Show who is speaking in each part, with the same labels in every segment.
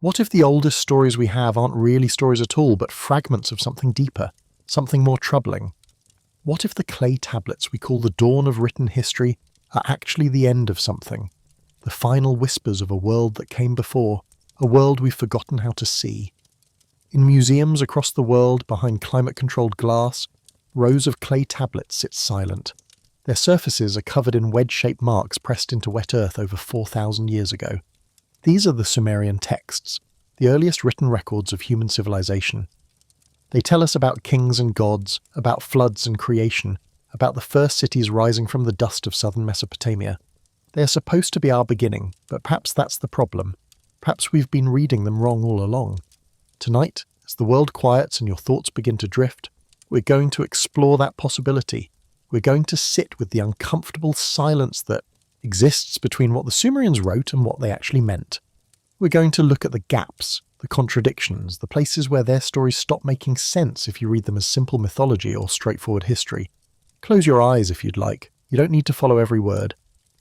Speaker 1: What if the oldest stories we have aren't really stories at all, but fragments of something deeper, something more troubling? What if the clay tablets we call the dawn of written history are actually the end of something, the final whispers of a world that came before, a world we've forgotten how to see? In museums across the world, behind climate-controlled glass, rows of clay tablets sit silent. Their surfaces are covered in wedge-shaped marks pressed into wet earth over 4,000 years ago. These are the Sumerian texts, the earliest written records of human civilization. They tell us about kings and gods, about floods and creation, about the first cities rising from the dust of southern Mesopotamia. They are supposed to be our beginning, but perhaps that's the problem. Perhaps we've been reading them wrong all along. Tonight, as the world quiets and your thoughts begin to drift, we're going to explore that possibility. We're going to sit with the uncomfortable silence that exists between what the Sumerians wrote and what they actually meant. We're going to look at the gaps, the contradictions, the places where their stories stop making sense if you read them as simple mythology or straightforward history. Close your eyes if you'd like. You don't need to follow every word.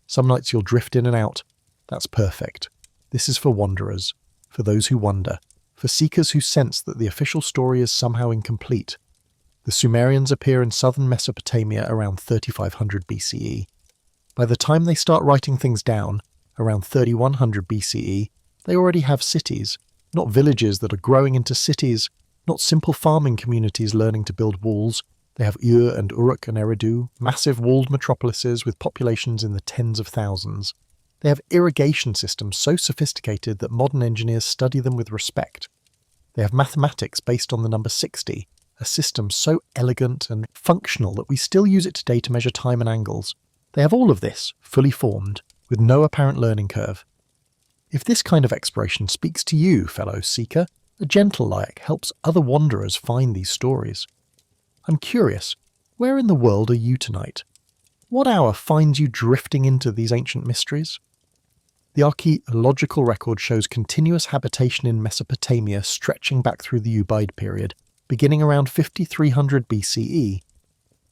Speaker 1: Some nights you'll drift in and out. That's perfect. This is for wanderers, for those who wonder, for seekers who sense that the official story is somehow incomplete. The Sumerians appear in southern Mesopotamia around 3500 BCE. By the time they start writing things down, around 3100 BCE, they already have cities, not villages that are growing into cities, not simple farming communities learning to build walls. They have Ur and Uruk and Eridu, massive walled metropolises with populations in the tens of thousands. They have irrigation systems so sophisticated that modern engineers study them with respect. They have mathematics based on the number 60, a system so elegant and functional that we still use it today to measure time and angles. They have all of this, fully formed, with no apparent learning curve. If this kind of exploration speaks to you, fellow seeker, a gentle like helps other wanderers find these stories. I'm curious, where in the world are you tonight? What hour finds you drifting into these ancient mysteries? The archaeological record shows continuous habitation in Mesopotamia stretching back through the Ubaid period, beginning around 5300 BCE.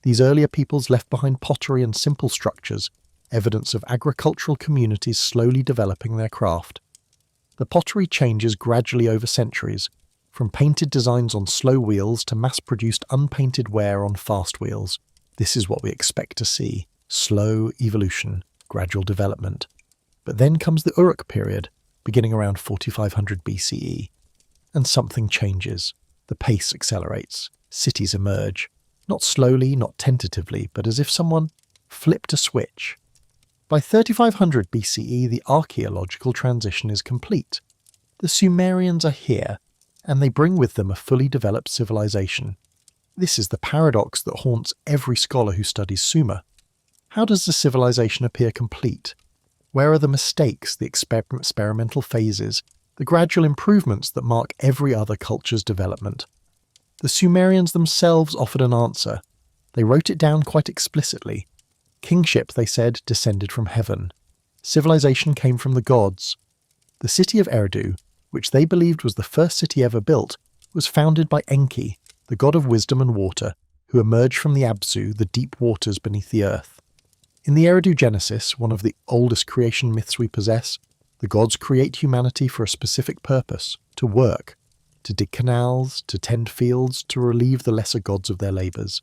Speaker 1: These earlier peoples left behind pottery and simple structures, evidence of agricultural communities slowly developing their craft. The pottery changes gradually over centuries, from painted designs on slow wheels to mass-produced unpainted ware on fast wheels. This is what we expect to see: slow evolution, gradual development. But then comes the Uruk period, beginning around 4500 BCE. And something changes. The pace accelerates. Cities emerge. Not slowly, not tentatively, but as if someone flipped a switch. By 3500 BCE, the archaeological transition is complete. The Sumerians are here, and they bring with them a fully developed civilization. This is the paradox that haunts every scholar who studies Sumer. How does the civilization appear complete? Where are the mistakes, the experimental phases, the gradual improvements that mark every other culture's development? The Sumerians themselves offered an answer. They wrote it down quite explicitly. Kingship, they said, descended from heaven. Civilization came from the gods. The city of Eridu, which they believed was the first city ever built, was founded by Enki, the god of wisdom and water, who emerged from the Absu, the deep waters beneath the earth. In the Eridu Genesis, one of the oldest creation myths we possess, the gods create humanity for a specific purpose: to work, to dig canals, to tend fields, to relieve the lesser gods of their labours.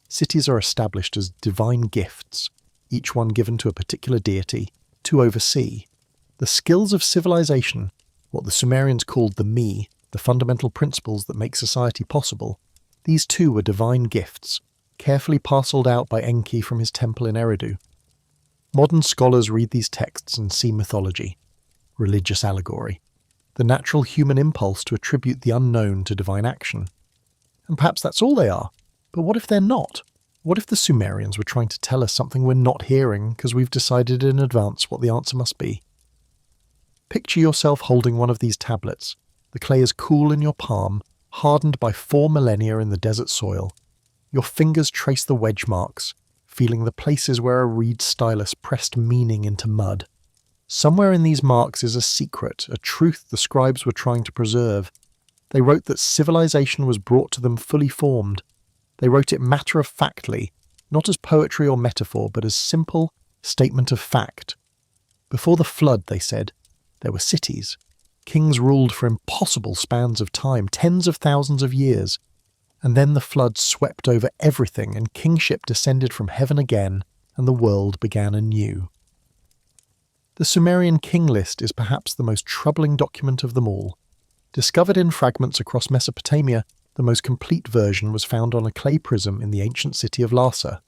Speaker 1: Cities are established as divine gifts, each one given to a particular deity, to oversee. The skills of civilization, what the Sumerians called the me, the fundamental principles that make society possible, these too were divine gifts, carefully parcelled out by Enki from his temple in Eridu. Modern scholars read these texts and see mythology, religious allegory, the natural human impulse to attribute the unknown to divine action. And perhaps that's all they are. But what if they're not? What if the Sumerians were trying to tell us something we're not hearing because we've decided in advance what the answer must be? Picture yourself holding one of these tablets. The clay is cool in your palm, hardened by 4 millennia in the desert soil. Your fingers trace the wedge marks, feeling the places where a reed stylus pressed meaning into mud. Somewhere in these marks is a secret, a truth the scribes were trying to preserve. They wrote that civilization was brought to them fully formed. They wrote it matter-of-factly, not as poetry or metaphor, but as simple statement of fact. Before the flood, they said, there were cities. Kings ruled for impossible spans of time, tens of thousands of years. And then the flood swept over everything and kingship descended from heaven again and the world began anew. The Sumerian king list is perhaps the most troubling document of them all. Discovered in fragments across Mesopotamia, the most complete version was found on a clay prism in the ancient city of Larsa.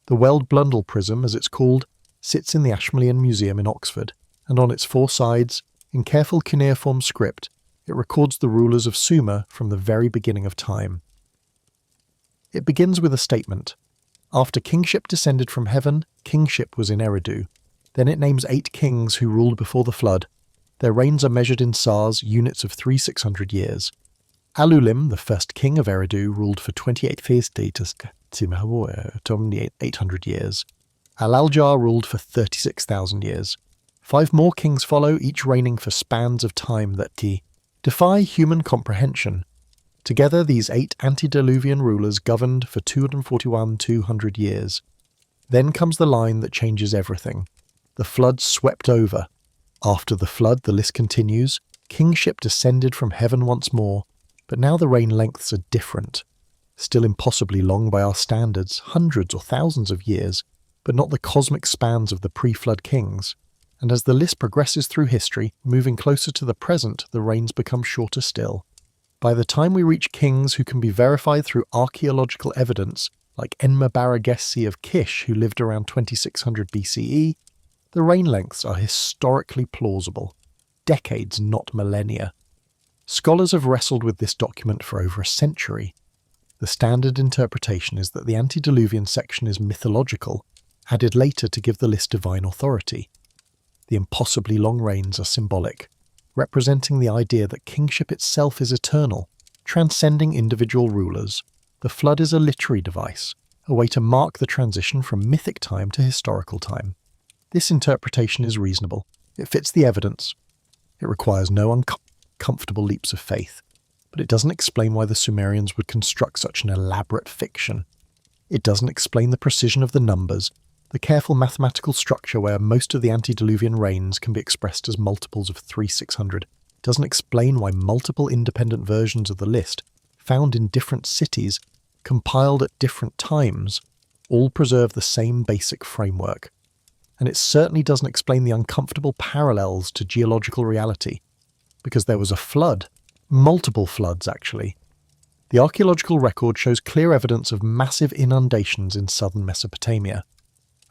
Speaker 1: The Weld Blundell prism, as it's called, sits in the Ashmolean Museum in Oxford, and on its 4 sides, in careful cuneiform script, it records the rulers of Sumer from the very beginning of time. It begins with a statement. After kingship descended from heaven, kingship was in Eridu. Then it names 8 kings who ruled before the flood. Their reigns are measured in sars, units of 3,600 years. Alulim, the first king of Eridu, ruled for 28 800 years. Alaljar ruled for 36,000 years. 5 more kings follow, each reigning for spans of time that defy human comprehension. Together, these 8 antediluvian rulers governed for 241 years. Then comes the line that changes everything. The flood swept over. After the flood, the list continues. Kingship descended from heaven once more, but now the reign lengths are different. Still impossibly long by our standards, hundreds or thousands of years, but not the cosmic spans of the pre-flood kings. And as the list progresses through history, moving closer to the present, the reigns become shorter still. By the time we reach kings who can be verified through archaeological evidence, like Enma-Baragessi of Kish, who lived around 2600 BCE, the reign lengths are historically plausible. Decades, not millennia. Scholars have wrestled with this document for over a century. The standard interpretation is that the antediluvian section is mythological, added later to give the list divine authority. The impossibly long reigns are symbolic, representing the idea that kingship itself is eternal, transcending individual rulers. The flood is a literary device, a way to mark the transition from mythic time to historical time. This interpretation is reasonable. It fits the evidence. It requires no uncomfortable leaps of faith, but it doesn't explain why the Sumerians would construct such an elaborate fiction. It doesn't explain the precision of the numbers, the careful mathematical structure where most of the antediluvian reigns can be expressed as multiples of 3,600. It doesn't explain why multiple independent versions of the list, found in different cities, compiled at different times, all preserve the same basic framework. And it certainly doesn't explain the uncomfortable parallels to geological reality, because there was a flood, multiple floods actually. The archaeological record shows clear evidence of massive inundations in southern Mesopotamia.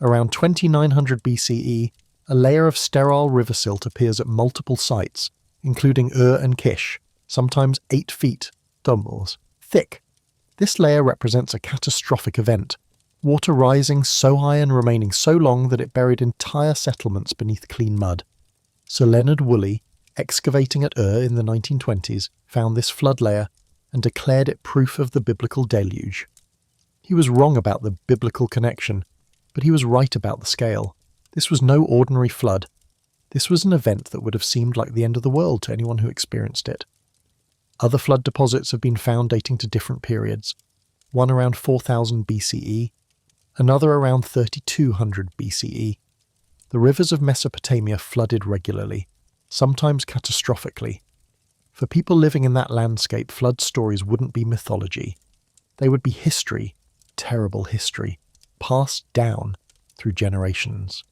Speaker 1: Around 2900 BCE, a layer of sterile river silt appears at multiple sites, including and Kish, sometimes 8 feet thick. This layer represents a catastrophic event, water rising so high and remaining so long that it buried entire settlements beneath clean mud. Sir Leonard Woolley, excavating at in the 1920s, found this flood layer and declared it proof of the biblical deluge. He was wrong about the biblical connection, but he was right about the scale. This was no ordinary flood. This was an event that would have seemed like the end of the world to anyone who experienced it. Other flood deposits have been found dating to different periods, one around 4000 BCE, another around 3200 BCE. The rivers of Mesopotamia flooded regularly, sometimes catastrophically. For people living in that landscape, flood stories wouldn't be mythology. They would be history, terrible history, passed down through generations.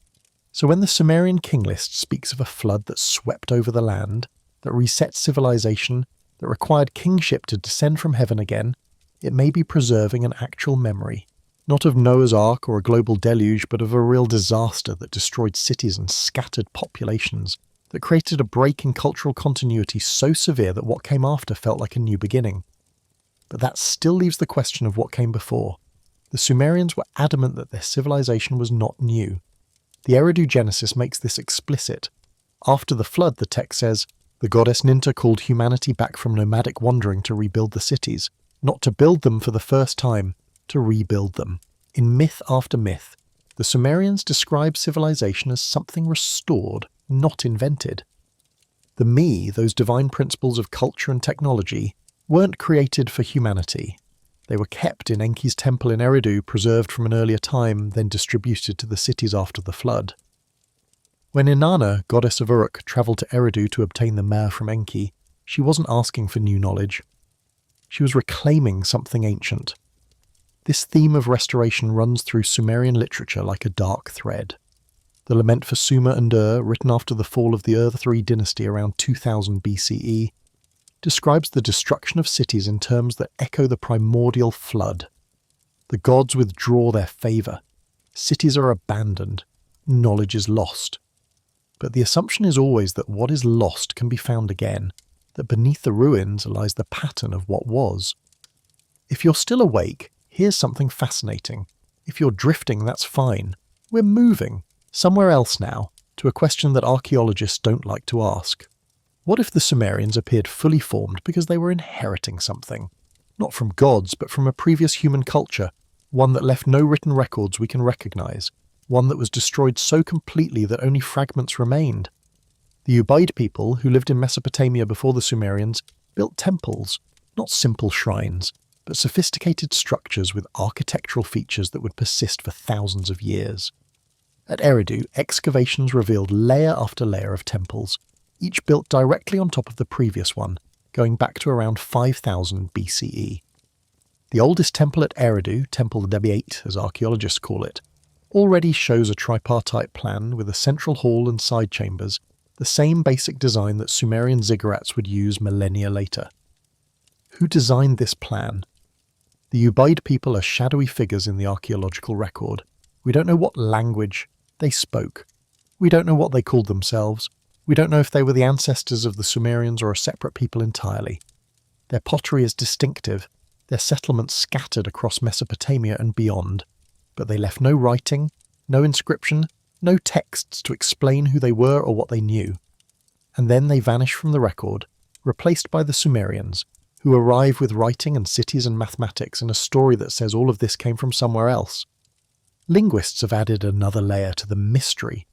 Speaker 1: So when the Sumerian king list speaks of a flood that swept over the land, that reset civilization, that required kingship to descend from heaven again, it may be preserving an actual memory, not of Noah's Ark or a global deluge, but of a real disaster that destroyed cities and scattered populations, that created a break in cultural continuity so severe that what came after felt like a new beginning. But that still leaves the question of what came before. The Sumerians were adamant that their civilization was not new. The Eridu Genesis makes this explicit. After the flood, the text says, the goddess Ninta called humanity back from nomadic wandering to rebuild the cities, not to build them for the first time, to rebuild them. In myth after myth, the Sumerians describe civilization as something restored, not invented. The me, those divine principles of culture and technology, weren't created for humanity. They were kept in Enki's temple in Eridu, preserved from an earlier time, then distributed to the cities after the flood. When Inanna, goddess of Uruk, travelled to Eridu to obtain the mare from Enki, she wasn't asking for new knowledge. She was reclaiming something ancient. This theme of restoration runs through Sumerian literature like a dark thread. The Lament for Sumer and Ur, written after the fall of the Ur III dynasty around 2000 BCE, describes the destruction of cities in terms that echo the primordial flood. The gods withdraw their favour. Cities are abandoned. Knowledge is lost. But the assumption is always that what is lost can be found again, that beneath the ruins lies the pattern of what was. If you're still awake, here's something fascinating. If you're drifting, that's fine. We're moving, somewhere else now, to a question that archaeologists don't like to ask. What if the Sumerians appeared fully formed because they were inheriting something? Not from gods, but from a previous human culture, one that left no written records we can recognise, one that was destroyed so completely that only fragments remained. The Ubaid people, who lived in Mesopotamia before the Sumerians, built temples, not simple shrines, but sophisticated structures with architectural features that would persist for thousands of years. At Eridu, excavations revealed layer after layer of temples, each built directly on top of the previous one, going back to around 5000 BCE. The oldest temple at Eridu, Temple Debiate as archaeologists call it, already shows a tripartite plan with a central hall and side chambers, the same basic design that Sumerian ziggurats would use millennia later. Who designed this plan? The Ubaid people are shadowy figures in the archaeological record. We don't know what language they spoke. We don't know what they called themselves. We don't know if they were the ancestors of the Sumerians or a separate people entirely. Their pottery is distinctive, their settlements scattered across Mesopotamia and beyond, but they left no writing, no inscription, no texts to explain who they were or what they knew. And then they vanish from the record, replaced by the Sumerians, who arrive with writing and cities and mathematics and a story that says all of this came from somewhere else. Linguists have added another layer to the mystery.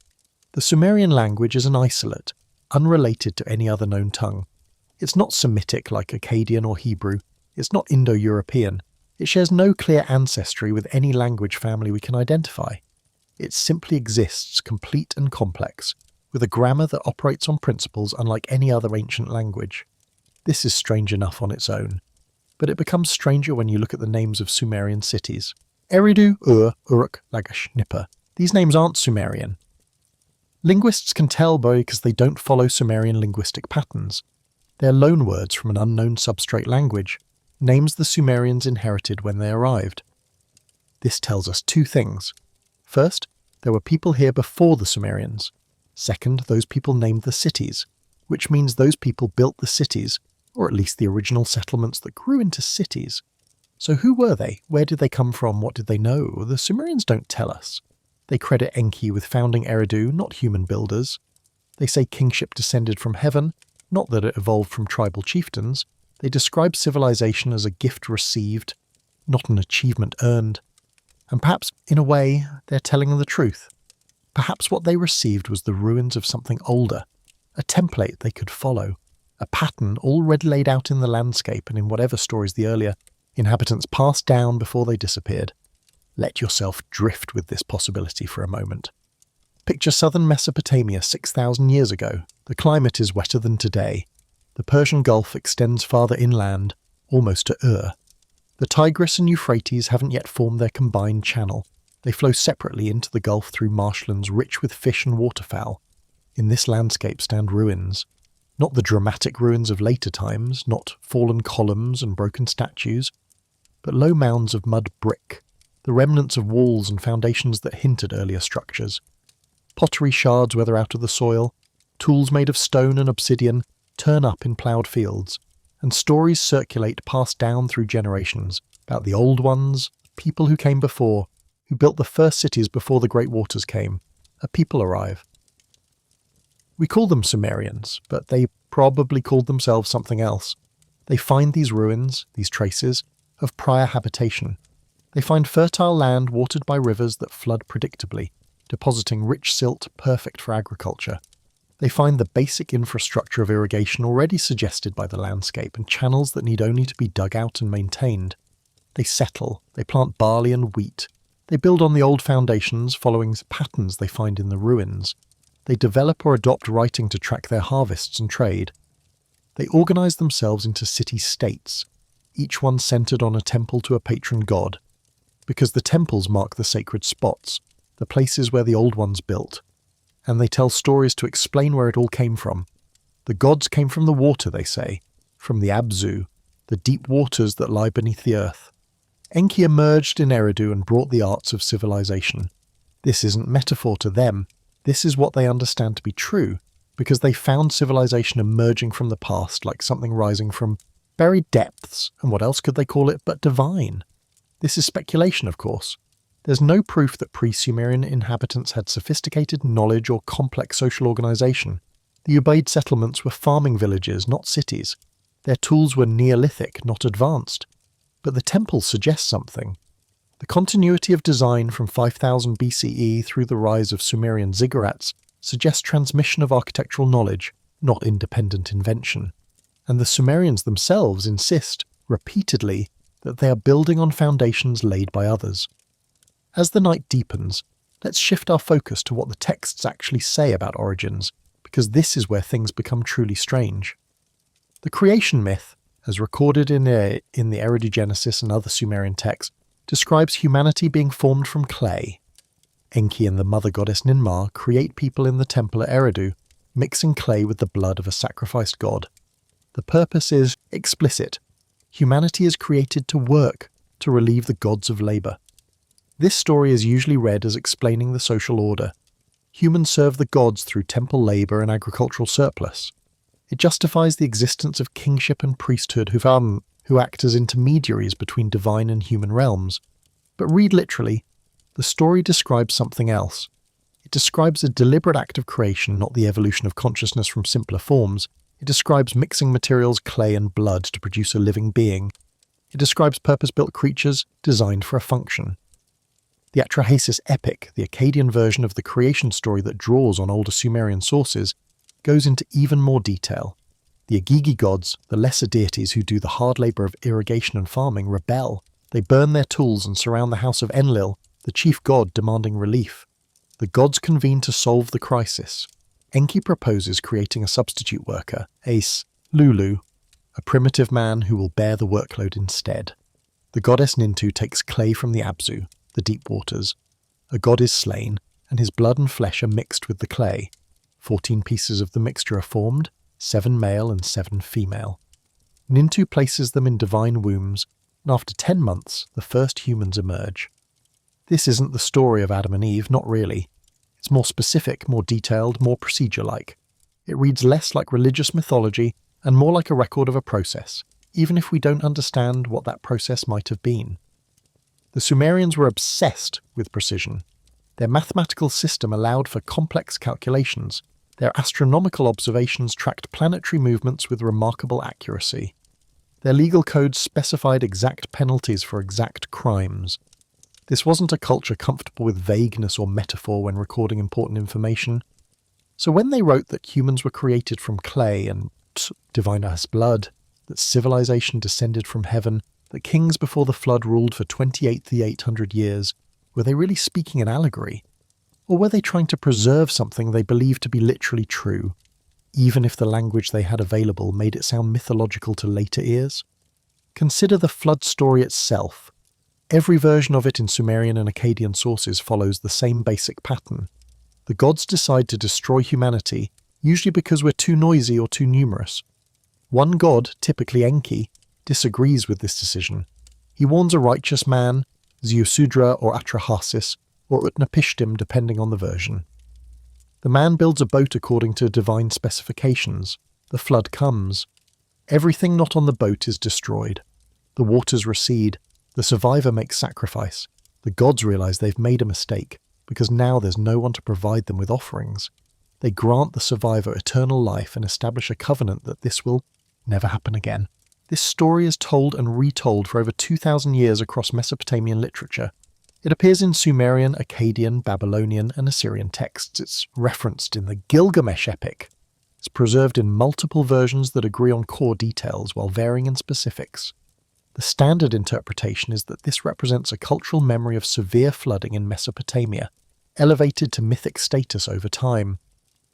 Speaker 1: The Sumerian language is an isolate, unrelated to any other known tongue. It's not Semitic like Akkadian or Hebrew. It's not Indo-European. It shares no clear ancestry with any language family we can identify. It simply exists, complete and complex, with a grammar that operates on principles unlike any other ancient language. This is strange enough on its own, but it becomes stranger when you look at the names of Sumerian cities. Eridu, Ur, Uruk, Lagash, Nippur. These names aren't Sumerian. Linguists can tell because they don't follow Sumerian linguistic patterns. They're loanwords from an unknown substrate language, names the Sumerians inherited when they arrived. This tells us two things. First, there were people here before the Sumerians. Second, those people named the cities, which means those people built the cities, or at least the original settlements that grew into cities. So who were they? Where did they come from? What did they know? The Sumerians don't tell us. They credit Enki with founding Eridu, not human builders. They say kingship descended from heaven, not that it evolved from tribal chieftains. They describe civilization as a gift received, not an achievement earned. And perhaps, in a way, they're telling the truth. Perhaps what they received was the ruins of something older, a template they could follow, a pattern already laid out in the landscape and in whatever stories the earlier inhabitants passed down before they disappeared. Let yourself drift with this possibility for a moment. Picture southern Mesopotamia 6,000 years ago. The climate is wetter than today. The Persian Gulf extends farther inland, almost to Ur. The Tigris and Euphrates haven't yet formed their combined channel. They flow separately into the Gulf through marshlands rich with fish and waterfowl. In this landscape stand ruins. Not the dramatic ruins of later times, not fallen columns and broken statues, but low mounds of mud brick, the remnants of walls and foundations that hint at earlier structures. Pottery shards weather out of the soil, tools made of stone and obsidian turn up in ploughed fields, and stories circulate passed down through generations about the old ones, people who came before, who built the first cities before the great waters came. A people arrive. We call them Sumerians, but they probably called themselves something else. They find these ruins, these traces, of prior habitation. They find fertile land watered by rivers that flood predictably, depositing rich silt perfect for agriculture. They find the basic infrastructure of irrigation already suggested by the landscape and channels that need only to be dug out and maintained. They settle, they plant barley and wheat. They build on the old foundations following patterns they find in the ruins. They develop or adopt writing to track their harvests and trade. They organize themselves into city-states, each one centered on a temple to a patron god, because the temples mark the sacred spots, the places where the old ones built, and they tell stories to explain where it all came from. The gods came from the water, they say, from the Abzu, the deep waters that lie beneath the earth. Enki emerged in Eridu and brought the arts of civilization. This isn't metaphor to them, this is what they understand to be true, because they found civilization emerging from the past like something rising from buried depths, and what else could they call it but divine? This is speculation, of course. There's no proof that pre-Sumerian inhabitants had sophisticated knowledge or complex social organization. The Ubaid settlements were farming villages, not cities. Their tools were Neolithic, not advanced. But the temples suggest something. The continuity of design from 5000 BCE through the rise of Sumerian ziggurats suggests transmission of architectural knowledge, not independent invention. And the Sumerians themselves insist, repeatedly, that they are building on foundations laid by others. As the night deepens, let's shift our focus to what the texts actually say about origins, because this is where things become truly strange. The creation myth, as recorded in the Eridu Genesis and other Sumerian texts, describes humanity being formed from clay. Enki and the mother goddess Ninmar create people in the temple at Eridu, mixing clay with the blood of a sacrificed god. The purpose is explicit. Humanity is created to work, to relieve the gods of labour. This story is usually read as explaining the social order. Humans serve the gods through temple labour and agricultural surplus. It justifies the existence of kingship and priesthood who act as intermediaries between divine and human realms. But read literally, the story describes something else. It describes a deliberate act of creation, not the evolution of consciousness from simpler forms. It describes mixing materials, clay and blood to produce a living being. It describes purpose-built creatures designed for a function. The Atrahasis epic, the Akkadian version of the creation story that draws on older Sumerian sources, goes into even more detail. The Agigi gods, the lesser deities who do the hard labour of irrigation and farming, rebel. They burn their tools and surround the house of Enlil, the chief god demanding relief. The gods convene to solve the crisis. Enki proposes creating a substitute worker, Ace, Lulu, a primitive man who will bear the workload instead. The goddess Nintu takes clay from the Abzu, the deep waters. A god is slain, and his blood and flesh are mixed with the clay. 14 pieces of the mixture are formed, 7 male and 7 female. Nintu places them in divine wombs, and after 10 months, the first humans emerge. This isn't the story of Adam and Eve, not really. It's more specific, more detailed, more procedure-like. It reads less like religious mythology and more like a record of a process, even if we don't understand what that process might have been. The Sumerians were obsessed with precision. Their mathematical system allowed for complex calculations. Their astronomical observations tracked planetary movements with remarkable accuracy. Their legal codes specified exact penalties for exact crimes. This wasn't a culture comfortable with vagueness or metaphor when recording important information. So when they wrote that humans were created from clay and divine as blood, that civilization descended from heaven, that kings before the flood ruled for 28,800 years, were they really speaking in allegory? Or were they trying to preserve something they believed to be literally true, even if the language they had available made it sound mythological to later ears? Consider the flood story itself. Every version of it in Sumerian and Akkadian sources follows the same basic pattern. The gods decide to destroy humanity, usually because we're too noisy or too numerous. One god, typically Enki, disagrees with this decision. He warns a righteous man, Ziusudra or Atrahasis, or Utnapishtim depending on the version. The man builds a boat according to divine specifications. The flood comes. Everything not on the boat is destroyed. The waters recede. The survivor makes sacrifice. The gods realize they've made a mistake, because now there's no one to provide them with offerings. They grant the survivor eternal life and establish a covenant that this will never happen again. This story is told and retold for over 2,000 years across Mesopotamian literature. It appears in Sumerian, Akkadian, Babylonian, and Assyrian texts. It's referenced in the Gilgamesh epic. It's preserved in multiple versions that agree on core details while varying in specifics. The standard interpretation is that this represents a cultural memory of severe flooding in Mesopotamia, elevated to mythic status over time.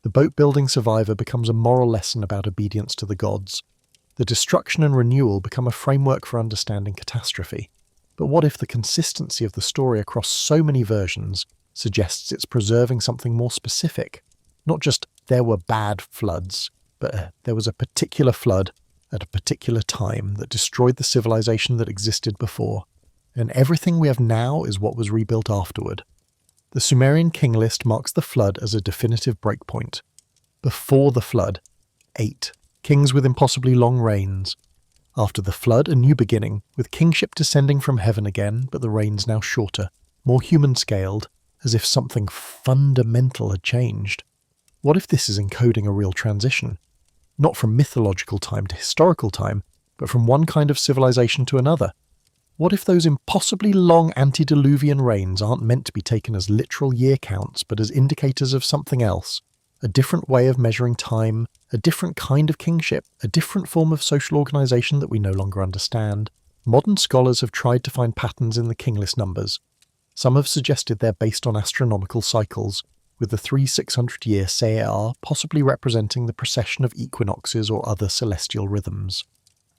Speaker 1: The boat-building survivor becomes a moral lesson about obedience to the gods. The destruction and renewal become a framework for understanding catastrophe. But what if the consistency of the story across so many versions suggests it's preserving something more specific? Not just there were bad floods, but there was a particular flood at a particular time that destroyed the civilization that existed before, and everything we have now is what was rebuilt afterward. The Sumerian king list marks the flood as a definitive breakpoint. Before the flood, 8 kings with impossibly long reigns. After the flood, a new beginning, with kingship descending from heaven again, but the reigns now shorter, more human-scaled, as if something fundamental had changed. What if this is encoding a real transition? Not from mythological time to historical time, but from one kind of civilization to another. What if those impossibly long antediluvian reigns aren't meant to be taken as literal year counts, but as indicators of something else? A different way of measuring time, a different kind of kingship, a different form of social organization that we no longer understand. Modern scholars have tried to find patterns in the king list numbers. Some have suggested they're based on astronomical cycles, with the 3,600-year Se'er possibly representing the precession of equinoxes or other celestial rhythms.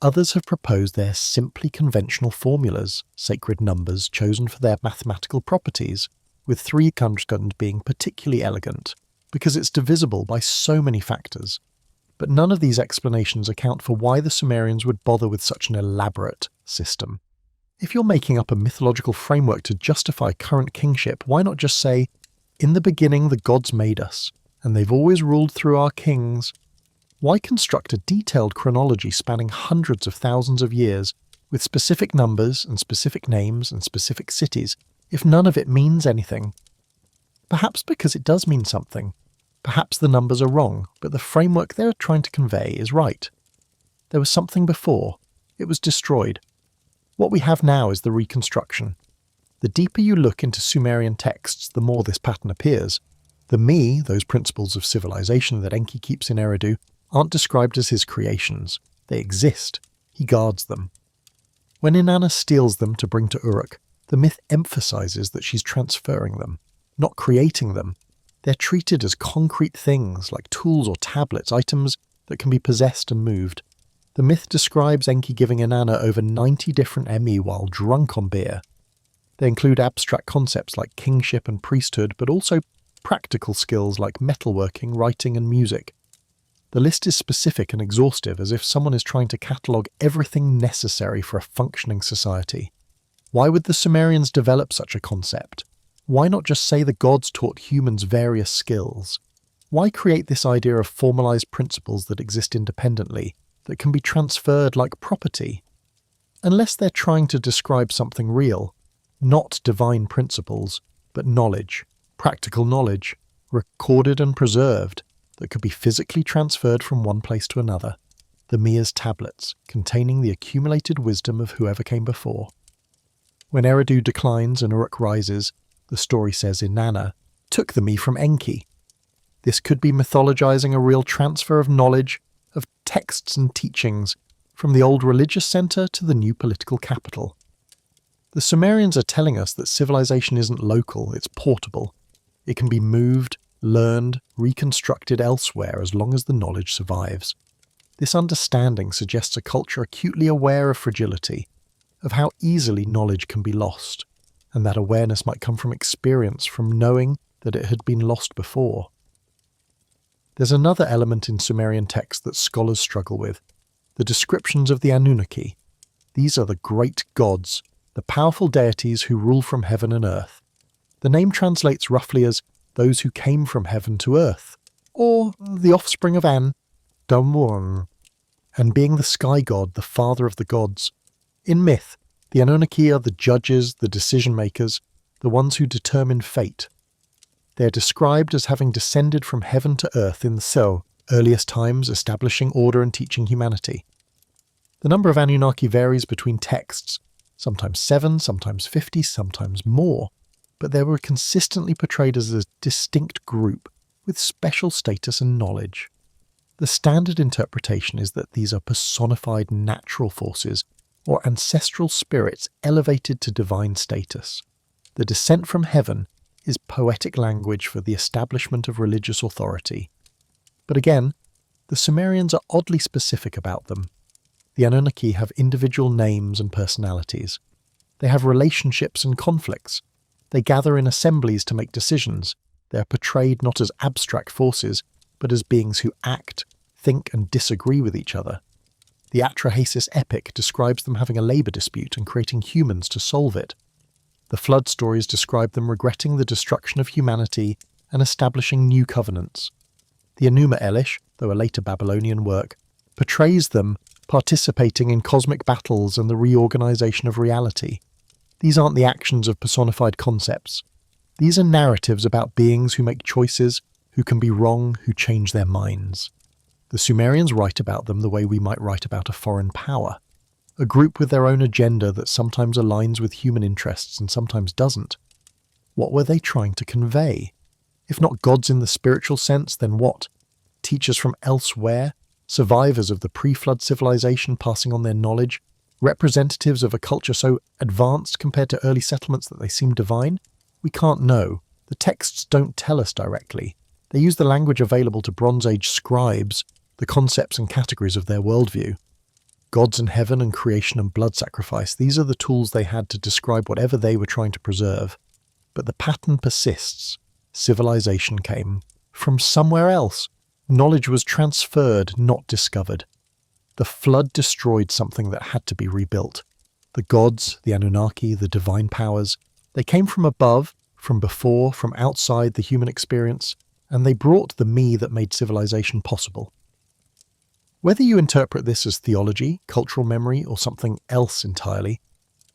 Speaker 1: Others have proposed they're simply conventional formulas, sacred numbers chosen for their mathematical properties, with 300 being particularly elegant, because it's divisible by so many factors. But none of these explanations account for why the Sumerians would bother with such an elaborate system. If you're making up a mythological framework to justify current kingship, why not just say, "In the beginning the gods made us, and they've always ruled through our kings"? Why construct a detailed chronology spanning hundreds of thousands of years, with specific numbers and specific names and specific cities, if none of it means anything? Perhaps because it does mean something. Perhaps the numbers are wrong, but the framework they're trying to convey is right. There was something before. It was destroyed. What we have now is the reconstruction. The deeper you look into Sumerian texts, the more this pattern appears. The me, those principles of civilization that Enki keeps in Eridu, aren't described as his creations. They exist. He guards them. When Inanna steals them to bring to Uruk, the myth emphasizes that she's transferring them, not creating them. They're treated as concrete things, like tools or tablets, items that can be possessed and moved. The myth describes Enki giving Inanna over 90 different Emmy while drunk on beer. They include abstract concepts like kingship and priesthood, but also practical skills like metalworking, writing, and music. The list is specific and exhaustive, as if someone is trying to catalogue everything necessary for a functioning society. Why would the Sumerians develop such a concept? Why not just say the gods taught humans various skills? Why create this idea of formalized principles that exist independently, that can be transferred like property? Unless they're trying to describe something real, not divine principles, but knowledge, practical knowledge, recorded and preserved, that could be physically transferred from one place to another. The Mia's tablets, containing the accumulated wisdom of whoever came before. When Eridu declines and Uruk rises, the story says Inanna took the me from Enki. This could be mythologizing a real transfer of knowledge, of texts and teachings, from the old religious center to the new political capital. The Sumerians are telling us that civilization isn't local, it's portable. It can be moved, learned, reconstructed elsewhere as long as the knowledge survives. This understanding suggests a culture acutely aware of fragility, of how easily knowledge can be lost, and that awareness might come from experience, from knowing that it had been lost before. There's another element in Sumerian texts that scholars struggle with: the descriptions of the Anunnaki. These are the great gods, the powerful deities who rule from heaven and earth. The name translates roughly as those who came from heaven to earth, or the offspring of An, Damun, and being the sky god, the father of the gods. In myth, the Anunnaki are the judges, the decision-makers, the ones who determine fate. They are described as having descended from heaven to earth in the So, earliest times, establishing order and teaching humanity. The number of Anunnaki varies between texts, sometimes 7, sometimes 50, sometimes more, but they were consistently portrayed as a distinct group with special status and knowledge. The standard interpretation is that these are personified natural forces or ancestral spirits elevated to divine status. The descent from heaven is poetic language for the establishment of religious authority. But again, the Sumerians are oddly specific about them. The Anunnaki have individual names and personalities. They have relationships and conflicts. They gather in assemblies to make decisions. They are portrayed not as abstract forces, but as beings who act, think, and disagree with each other. The Atrahasis epic describes them having a labour dispute and creating humans to solve it. The flood stories describe them regretting the destruction of humanity and establishing new covenants. The Enuma Elish, though a later Babylonian work, portrays them participating in cosmic battles and the reorganization of reality. These aren't the actions of personified concepts. These are narratives about beings who make choices, who can be wrong, who change their minds. The Sumerians write about them the way we might write about a foreign power, a group with their own agenda that sometimes aligns with human interests and sometimes doesn't. What were they trying to convey? If not gods in the spiritual sense, then what? Teachers from elsewhere? Survivors of the pre-flood civilization passing on their knowledge? Representatives of a culture so advanced compared to early settlements that they seem divine? We can't know. The texts don't tell us directly. They use the language available to Bronze Age scribes, the concepts and categories of their worldview. Gods and heaven and creation and blood sacrifice, these are the tools they had to describe whatever they were trying to preserve. But the pattern persists. Civilization came from somewhere else. Knowledge was transferred, not discovered. The flood destroyed something that had to be rebuilt. The gods, the Anunnaki, the divine powers, they came from above, from before, from outside the human experience, and they brought the me that made civilization possible. Whether you interpret this as theology, cultural memory, or something else entirely,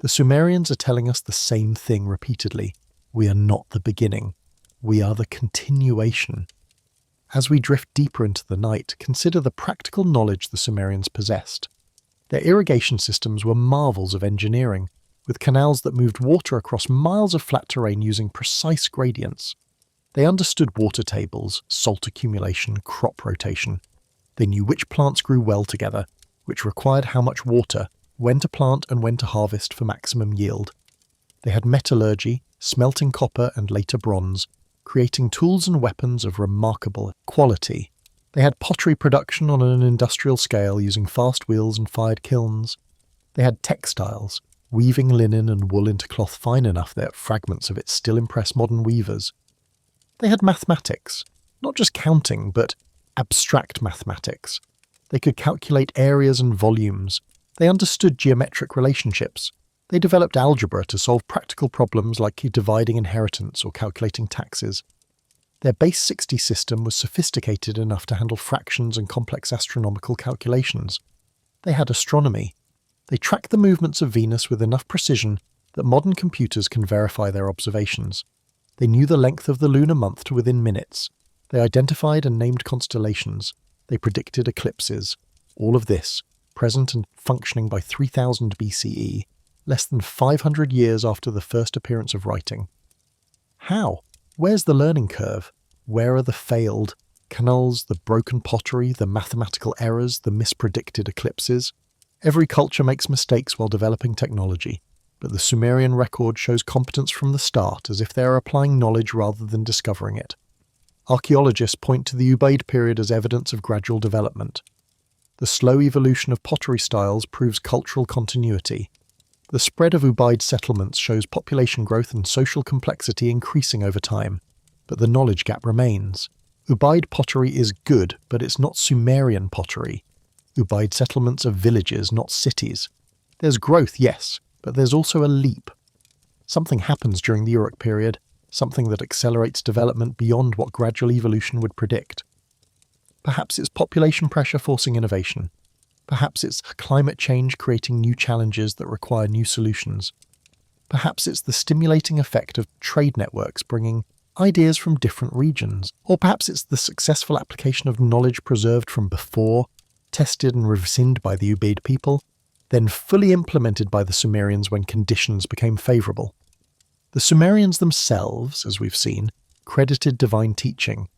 Speaker 1: the Sumerians are telling us the same thing repeatedly. We are not the beginning. We are the continuation. As we drift deeper into the night, consider the practical knowledge the Sumerians possessed. Their irrigation systems were marvels of engineering, with canals that moved water across miles of flat terrain using precise gradients. They understood water tables, salt accumulation, crop rotation. They knew which plants grew well together, which required how much water, when to plant and when to harvest for maximum yield. They had metallurgy, smelting copper and later bronze, creating tools and weapons of remarkable quality. They had pottery production on an industrial scale using fast wheels and fired kilns. They had textiles, weaving linen and wool into cloth fine enough that fragments of it still impress modern weavers. They had mathematics, not just counting, but abstract mathematics. They could calculate areas and volumes. They understood geometric relationships. They developed algebra to solve practical problems like dividing inheritance or calculating taxes. Their base 60 system was sophisticated enough to handle fractions and complex astronomical calculations. They had astronomy. They tracked the movements of Venus with enough precision that modern computers can verify their observations. They knew the length of the lunar month to within minutes. They identified and named constellations. They predicted eclipses. All of this, present and functioning by 3000 BCE, less than 500 years after the first appearance of writing. How? Where's the learning curve? Where are the failed canals, the broken pottery, the mathematical errors, the mispredicted eclipses? Every culture makes mistakes while developing technology, but the Sumerian record shows competence from the start, as if they are applying knowledge rather than discovering it. Archaeologists point to the Ubaid period as evidence of gradual development. The slow evolution of pottery styles proves cultural continuity. The spread of Ubaid settlements shows population growth and social complexity increasing over time, but the knowledge gap remains. Ubaid pottery is good, but it's not Sumerian pottery. Ubaid settlements are villages, not cities. There's growth, yes, but there's also a leap. Something happens during the Uruk period, something that accelerates development beyond what gradual evolution would predict. Perhaps it's population pressure forcing innovation. Perhaps it's climate change creating new challenges that require new solutions. Perhaps it's the stimulating effect of trade networks bringing ideas from different regions. Or perhaps it's the successful application of knowledge preserved from before, tested and rescinded by the Ubaid people, then fully implemented by the Sumerians when conditions became favourable. The Sumerians themselves, as we've seen, credited divine teaching.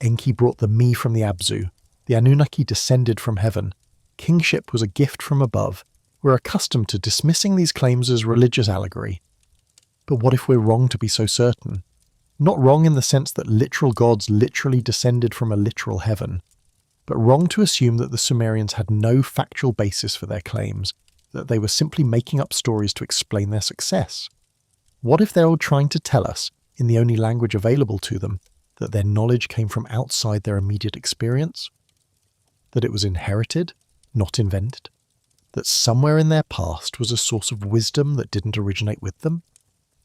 Speaker 1: Enki brought the me from the Abzu. The Anunnaki descended from heaven. Kingship was a gift from above. We're accustomed to dismissing these claims as religious allegory. But what if we're wrong to be so certain? Not wrong in the sense that literal gods literally descended from a literal heaven, but wrong to assume that the Sumerians had no factual basis for their claims, that they were simply making up stories to explain their success. What if they're all trying to tell us, in the only language available to them, that their knowledge came from outside their immediate experience? That it was inherited, not invented? That somewhere in their past was a source of wisdom that didn't originate with them?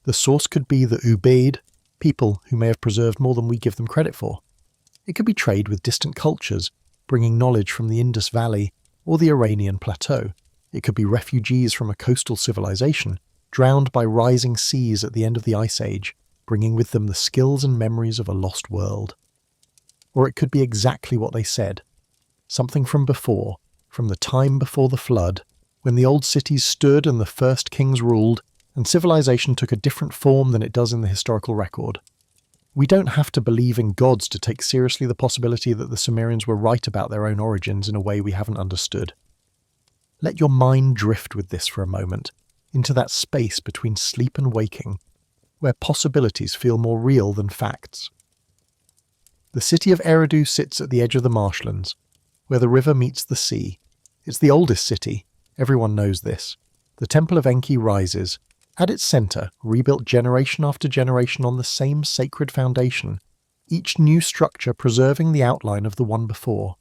Speaker 1: The source could be the Ubaid, people who may have preserved more than we give them credit for. It could be trade with distant cultures, bringing knowledge from the Indus Valley or the Iranian plateau. It could be refugees from a coastal civilization, drowned by rising seas at the end of the Ice Age, bringing with them the skills and memories of a lost world. Or it could be exactly what they said, something from before, from the time before the flood, when the old cities stood and the first kings ruled, and civilization took a different form than it does in the historical record. We don't have to believe in gods to take seriously the possibility that the Sumerians were right about their own origins in a way we haven't understood. Let your mind drift with this for a moment, into that space between sleep and waking, where possibilities feel more real than facts. The city of Eridu sits at the edge of the marshlands, where the river meets the sea. It's the oldest city, everyone knows this. The Temple of Enki rises, at its centre, rebuilt generation after generation on the same sacred foundation, each new structure preserving the outline of the one before.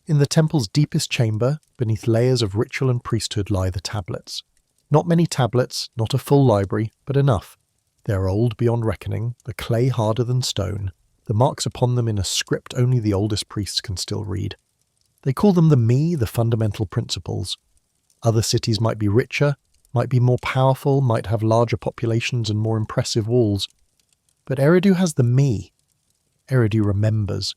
Speaker 1: In the temple's deepest chamber, beneath layers of ritual and priesthood, lie the tablets. Not many tablets, not a full library, but enough. They are old beyond reckoning, the clay harder than stone, the marks upon them in a script only the oldest priests can still read. They call them the me, the fundamental principles. Other cities might be richer, might be more powerful, might have larger populations and more impressive walls. But Eridu has the me. Eridu remembers.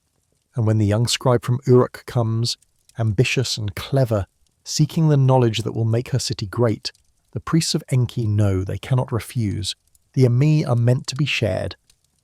Speaker 1: And when the young scribe from Uruk comes, ambitious and clever, seeking the knowledge that will make her city great, the priests of Enki know they cannot refuse. The Ami are meant to be shared.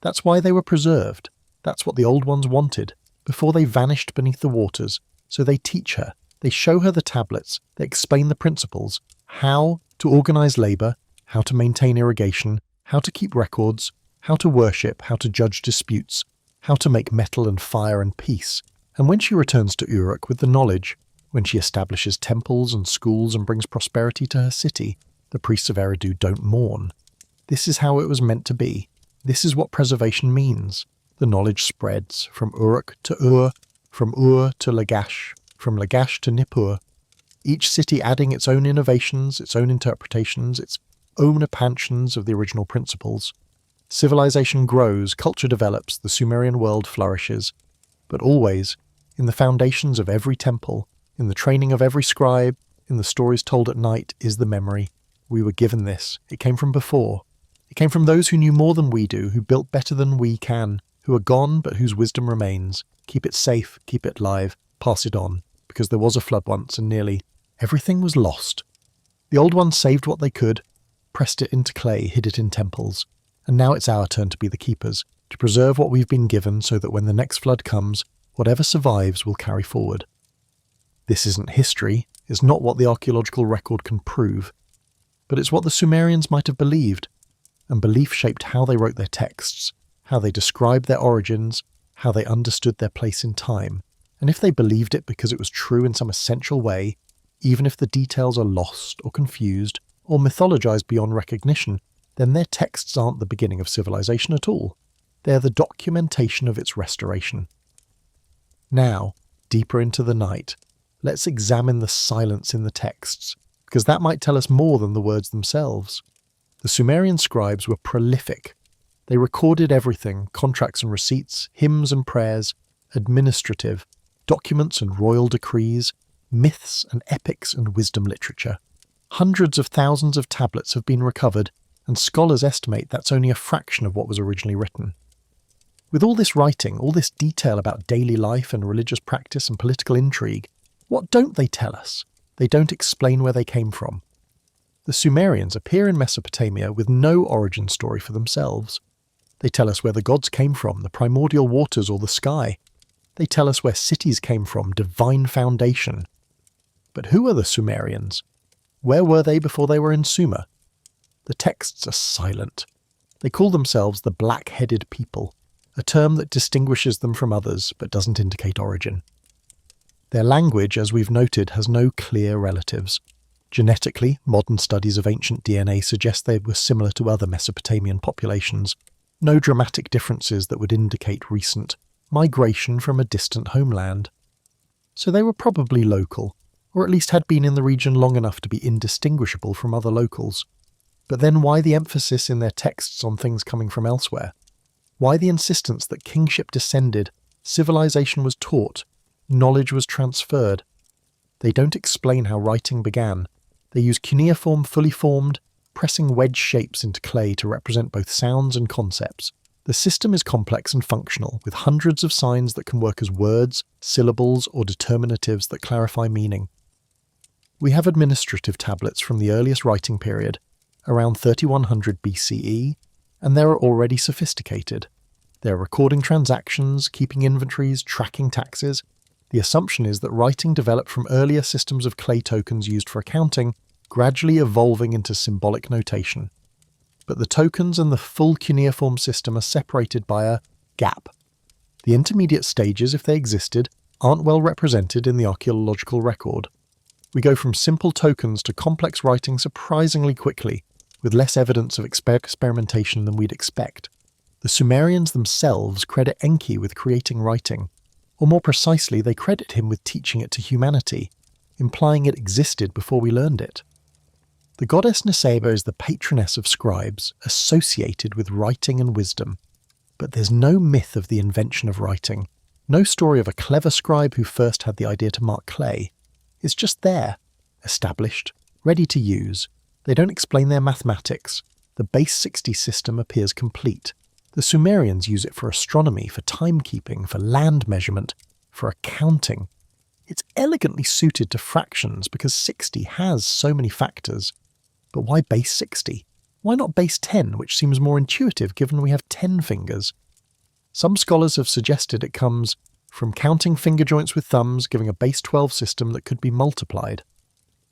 Speaker 1: That's why they were preserved. That's what the old ones wanted, before they vanished beneath the waters. So they teach her, they show her the tablets, they explain the principles, how to organize labor, how to maintain irrigation, how to keep records, how to worship, how to judge disputes, how to make metal and fire and peace. And when she returns to Uruk with the knowledge, when she establishes temples and schools and brings prosperity to her city, the priests of Eridu don't mourn. This is how it was meant to be. This is what preservation means. The knowledge spreads from Uruk to Ur, from Ur to Lagash, from Lagash to Nippur, each city adding its own innovations, its own interpretations, its own expansions of the original principles. Civilization grows, culture develops, the Sumerian world flourishes. But always, in the foundations of every temple, in the training of every scribe, in the stories told at night, is the memory. We were given this. It came from before. It came from those who knew more than we do, who built better than we can, who are gone but whose wisdom remains. Keep it safe, keep it live, pass it on, because there was a flood once and nearly everything was lost. The old ones saved what they could, pressed it into clay, hid it in temples, and now it's our turn to be the keepers, to preserve what we've been given so that when the next flood comes, whatever survives will carry forward. This isn't history, it's not what the archaeological record can prove, but it's what the Sumerians might have believed, and belief shaped how they wrote their texts, how they described their origins, how they understood their place in time. And if they believed it because it was true in some essential way, even if the details are lost or confused or mythologized beyond recognition, then their texts aren't the beginning of civilization at all. They're the documentation of its restoration. Now, deeper into the night, let's examine the silence in the texts, because that might tell us more than the words themselves. The Sumerian scribes were prolific. They recorded everything, contracts and receipts, hymns and prayers, administrative, documents and royal decrees, myths and epics and wisdom literature. Hundreds of thousands of tablets have been recovered, and scholars estimate that's only a fraction of what was originally written. With all this writing, all this detail about daily life and religious practice and political intrigue, what don't they tell us? They don't explain where they came from. The Sumerians appear in Mesopotamia with no origin story for themselves. They tell us where the gods came from, the primordial waters or the sky. They tell us where cities came from, divine foundation. But who are the Sumerians? Where were they before they were in Sumer? The texts are silent. They call themselves the black-headed people, a term that distinguishes them from others but doesn't indicate origin. Their language, as we've noted, has no clear relatives. Genetically, modern studies of ancient DNA suggest they were similar to other Mesopotamian populations. No dramatic differences that would indicate recent migration from a distant homeland. So they were probably local, or at least had been in the region long enough to be indistinguishable from other locals. But then why the emphasis in their texts on things coming from elsewhere? Why the insistence that kingship descended, civilization was taught, knowledge was transferred? They don't explain how writing began. They use cuneiform fully formed, pressing wedge shapes into clay to represent both sounds and concepts. The system is complex and functional, with hundreds of signs that can work as words, syllables, or determinatives that clarify meaning. We have administrative tablets from the earliest writing period, around 3100 BCE, and they are already sophisticated. They're recording transactions, keeping inventories, tracking taxes. The assumption is that writing developed from earlier systems of clay tokens used for accounting, gradually evolving into symbolic notation. But the tokens and the full cuneiform system are separated by a gap. The intermediate stages, if they existed, aren't well represented in the archaeological record. We go from simple tokens to complex writing surprisingly quickly, with less evidence of experimentation than we'd expect. The Sumerians themselves credit Enki with creating writing, or more precisely, they credit him with teaching it to humanity, implying it existed before we learned it. The goddess Niseba is the patroness of scribes, associated with writing and wisdom. But there's no myth of the invention of writing, no story of a clever scribe who first had the idea to mark clay. It's just there, established, ready to use. They don't explain their mathematics. The base 60 system appears complete. The Sumerians use it for astronomy, for timekeeping, for land measurement, for accounting. It's elegantly suited to fractions because 60 has so many factors. But why base 60? Why not base 10, which seems more intuitive given we have 10 fingers? Some scholars have suggested it comes from counting finger joints with thumbs, giving a base 12 system that could be multiplied.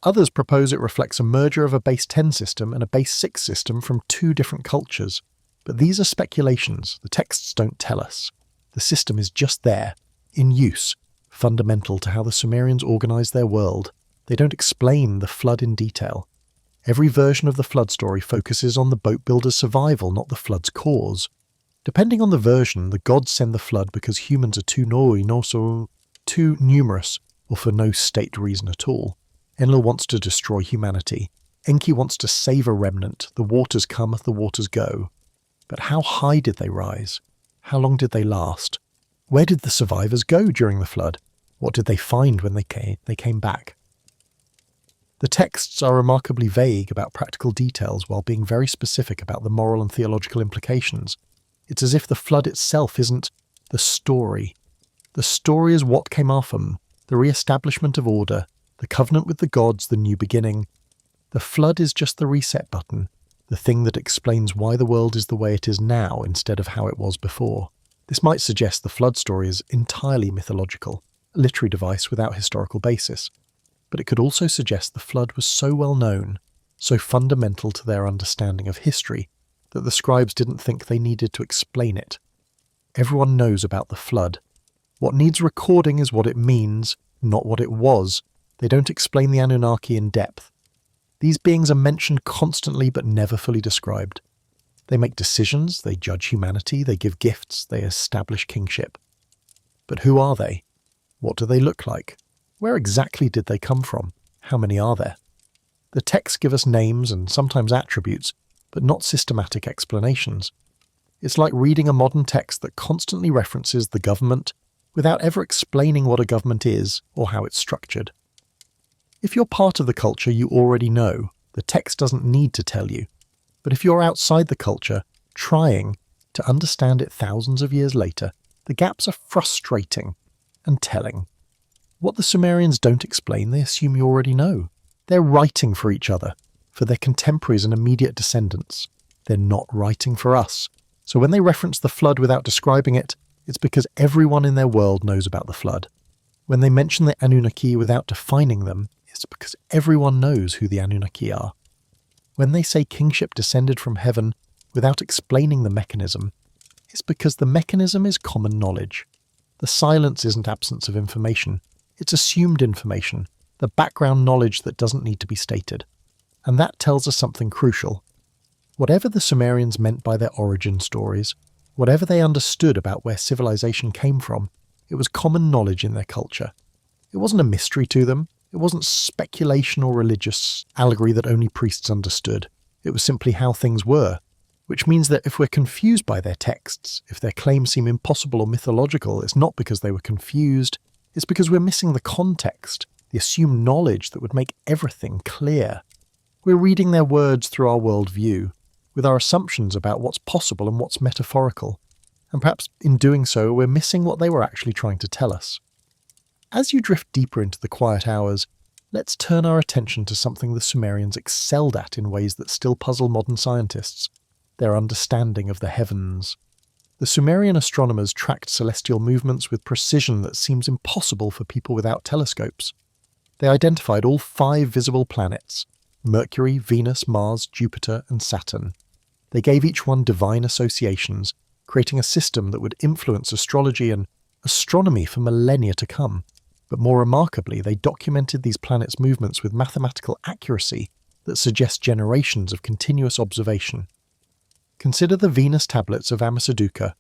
Speaker 1: Others propose it reflects a merger of a base 10 system and a base 6 system from two different cultures. But these are speculations. The texts don't tell us. The system is just there, in use, fundamental to how the Sumerians organized their world. They don't explain the flood in detail. Every version of the flood story focuses on the boat builder's survival, not the flood's cause. Depending on the version, the gods send the flood because humans are too numerous, or for no state reason at all. Enlil wants to destroy humanity. Enki wants to save a remnant. The waters come, the waters go. But how high did they rise? How long did they last? Where did the survivors go during the flood? What did they find when they came back? The texts are remarkably vague about practical details while being very specific about the moral and theological implications. It's as if the flood itself isn't the story. The story is what came after them, the re-establishment of order, the covenant with the gods, the new beginning. The flood is just the reset button, the thing that explains why the world is the way it is now instead of how it was before. This might suggest the flood story is entirely mythological, a literary device without historical basis. But it could also suggest the flood was so well known, so fundamental to their understanding of history, that the scribes didn't think they needed to explain it. Everyone knows about the flood. What needs recording is what it means, not what it was. They don't explain the Anunnaki in depth. These beings are mentioned constantly but never fully described. They make decisions, they judge humanity, they give gifts, they establish kingship. But who are they? What do they look like? Where exactly did they come from? How many are there? The texts give us names and sometimes attributes, but not systematic explanations. It's like reading a modern text that constantly references the government without ever explaining what a government is or how it's structured. If you're part of the culture, you already know. The text doesn't need to tell you. But if you're outside the culture, trying to understand it thousands of years later, the gaps are frustrating and telling. What the Sumerians don't explain, they assume you already know. They're writing for each other, for their contemporaries and immediate descendants. They're not writing for us. So when they reference the flood without describing it, it's because everyone in their world knows about the flood. When they mention the Anunnaki without defining them, it's because everyone knows who the Anunnaki are. When they say kingship descended from heaven without explaining the mechanism, it's because the mechanism is common knowledge. The silence isn't absence of information. It's assumed information, the background knowledge that doesn't need to be stated. And that tells us something crucial. Whatever the Sumerians meant by their origin stories, whatever they understood about where civilization came from, it was common knowledge in their culture. It wasn't a mystery to them. It wasn't speculation or religious allegory that only priests understood. It was simply how things were, which means that if we're confused by their texts, if their claims seem impossible or mythological, it's not because they were confused, it's because we're missing the context, the assumed knowledge that would make everything clear. We're reading their words through our worldview, with our assumptions about what's possible and what's metaphorical, and perhaps in doing so we're missing what they were actually trying to tell us. As you drift deeper into the quiet hours, let's turn our attention to something the Sumerians excelled at in ways that still puzzle modern scientists: their understanding of the heavens. The Sumerian astronomers tracked celestial movements with precision that seems impossible for people without telescopes. They identified all 5 visible planets: Mercury, Venus, Mars, Jupiter, and Saturn. They gave each one divine associations, creating a system that would influence astrology and astronomy for millennia to come. But more remarkably, they documented these planets' movements with mathematical accuracy that suggests generations of continuous observation. Consider the Venus tablets of Ammisaduqa,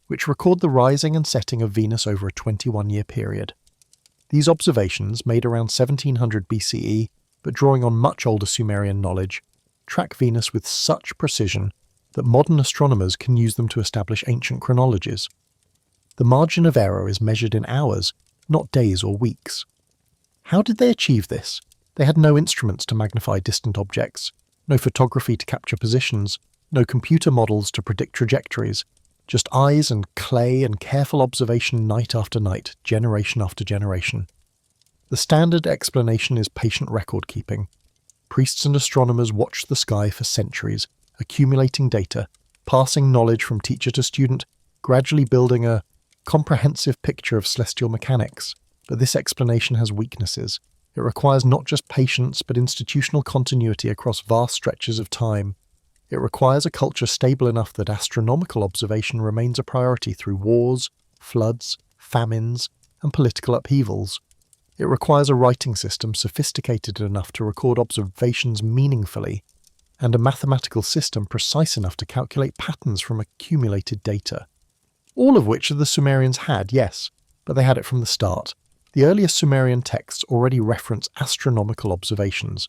Speaker 1: which record the rising and setting of Venus over a 21-year period. These observations, made around 1700 BCE, but drawing on much older Sumerian knowledge, track Venus with such precision that modern astronomers can use them to establish ancient chronologies. The margin of error is measured in hours, not days or weeks. How did they achieve this? They had no instruments to magnify distant objects, no photography to capture positions, no computer models to predict trajectories, just eyes and clay and careful observation night after night, generation after generation. The standard explanation is patient record-keeping. Priests and astronomers watched the sky for centuries, accumulating data, passing knowledge from teacher to student, gradually building a comprehensive picture of celestial mechanics. But this explanation has weaknesses. It requires not just patience, but institutional continuity across vast stretches of time. It requires a culture stable enough that astronomical observation remains a priority through wars, floods, famines, and political upheavals. It requires a writing system sophisticated enough to record observations meaningfully, and a mathematical system precise enough to calculate patterns from accumulated data. All of which the Sumerians had, yes, but they had it from the start. The earliest Sumerian texts already reference astronomical observations.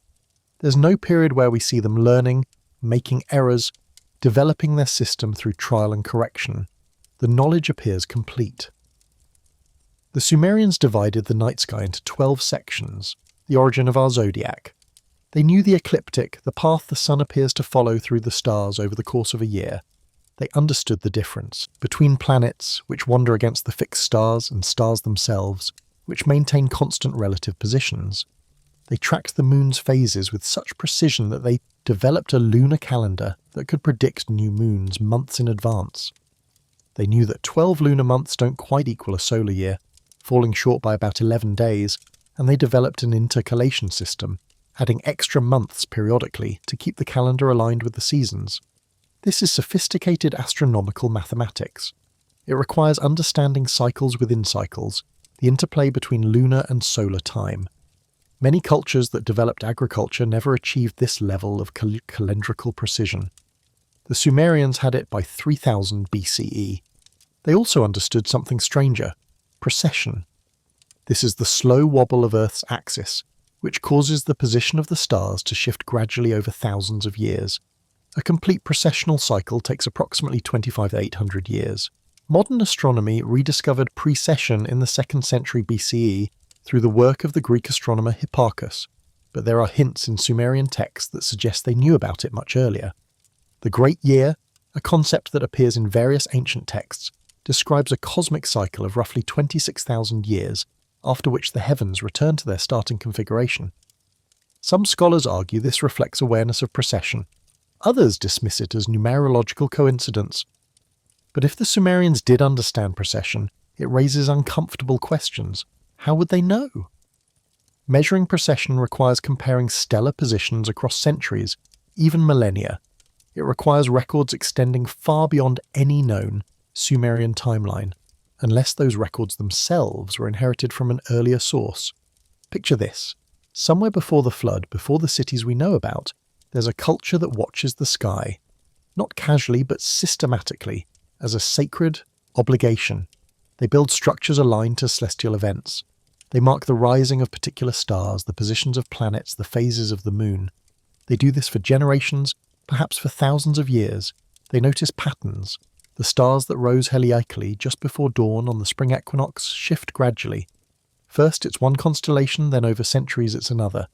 Speaker 1: There's no period where we see them learning, making errors, developing their system through trial and correction. The knowledge appears complete. The Sumerians divided the night sky into 12 sections, the origin of our zodiac. They knew the ecliptic, the path the sun appears to follow through the stars over the course of a year. They understood the difference between planets, which wander against the fixed stars, and stars themselves, which maintain constant relative positions. They tracked the moon's phases with such precision that they developed a lunar calendar that could predict new moons months in advance. They knew that 12 lunar months don't quite equal a solar year, falling short by about 11 days, and they developed an intercalation system, adding extra months periodically to keep the calendar aligned with the seasons. This is sophisticated astronomical mathematics. It requires understanding cycles within cycles, the interplay between lunar and solar time. Many cultures that developed agriculture never achieved this level of calendrical precision. The Sumerians had it by 3000 BCE. They also understood something stranger: precession. This is the slow wobble of Earth's axis, which causes the position of the stars to shift gradually over thousands of years. A complete precessional cycle takes approximately 25,800 years. Modern astronomy rediscovered precession in the 2nd century BCE through the work of the Greek astronomer Hipparchus, but there are hints in Sumerian texts that suggest they knew about it much earlier. The Great Year, a concept that appears in various ancient texts, describes a cosmic cycle of roughly 26,000 years, after which the heavens return to their starting configuration. Some scholars argue this reflects awareness of precession. Others dismiss it as numerological coincidence. But if the Sumerians did understand precession, it raises uncomfortable questions. How would they know? Measuring precession requires comparing stellar positions across centuries, even millennia. It requires records extending far beyond any known Sumerian timeline. unless those records themselves were inherited from an earlier source. Picture this. Somewhere before the flood, before the cities we know about, there's a culture that watches the sky, not casually but systematically, as a sacred obligation. They build structures aligned to celestial events. They mark the rising of particular stars, the positions of planets, the phases of the moon. They do this for generations, perhaps for thousands of years. They notice patterns. The stars that rose heliacally just before dawn on the spring equinox shift gradually. First it's one constellation, then over centuries it's another.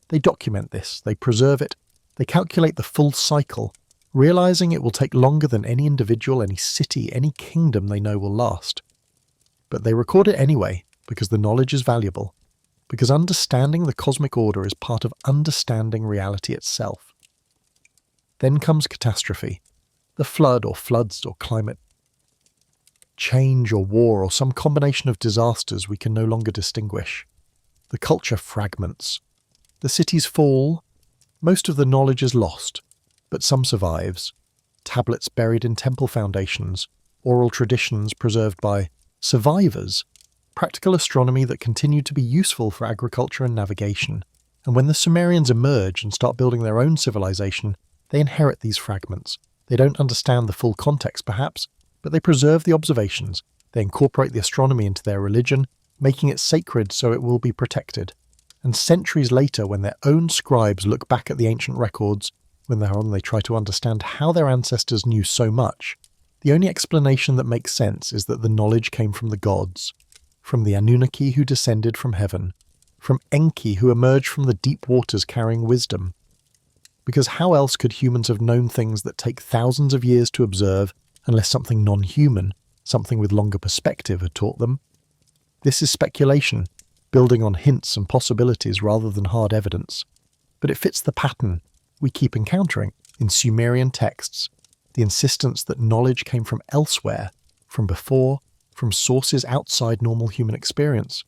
Speaker 1: They document this, they preserve it, they calculate the full cycle, realizing it will take longer than any individual, any city, any kingdom they know will last. But they record it anyway, because the knowledge is valuable, because understanding the cosmic order is part of understanding reality itself. Then comes catastrophe, the flood or floods or climate change or war or some combination of disasters we can no longer distinguish. The culture fragments. The cities fall. Most of the knowledge is lost, but some survives. Tablets buried in temple foundations, oral traditions preserved by survivors, practical astronomy that continued to be useful for agriculture and navigation. And when the Sumerians emerge and start building their own civilization, they inherit these fragments. They don't understand the full context perhaps, but they preserve the observations. They incorporate the astronomy into their religion, making it sacred so it will be protected. And centuries later, when their own scribes look back at the ancient records, when they're on, they try to understand how their ancestors knew so much. The only explanation that makes sense is that the knowledge came from the gods, from the Anunnaki who descended from heaven, from Enki who emerged from the deep waters carrying wisdom. Because how else could humans have known things that take thousands of years to observe unless something non-human, something with longer perspective, had taught them? This is speculation, building on hints and possibilities rather than hard evidence. But it fits the pattern we keep encountering in Sumerian texts, the insistence that knowledge came from elsewhere, from before, from sources outside normal human experience.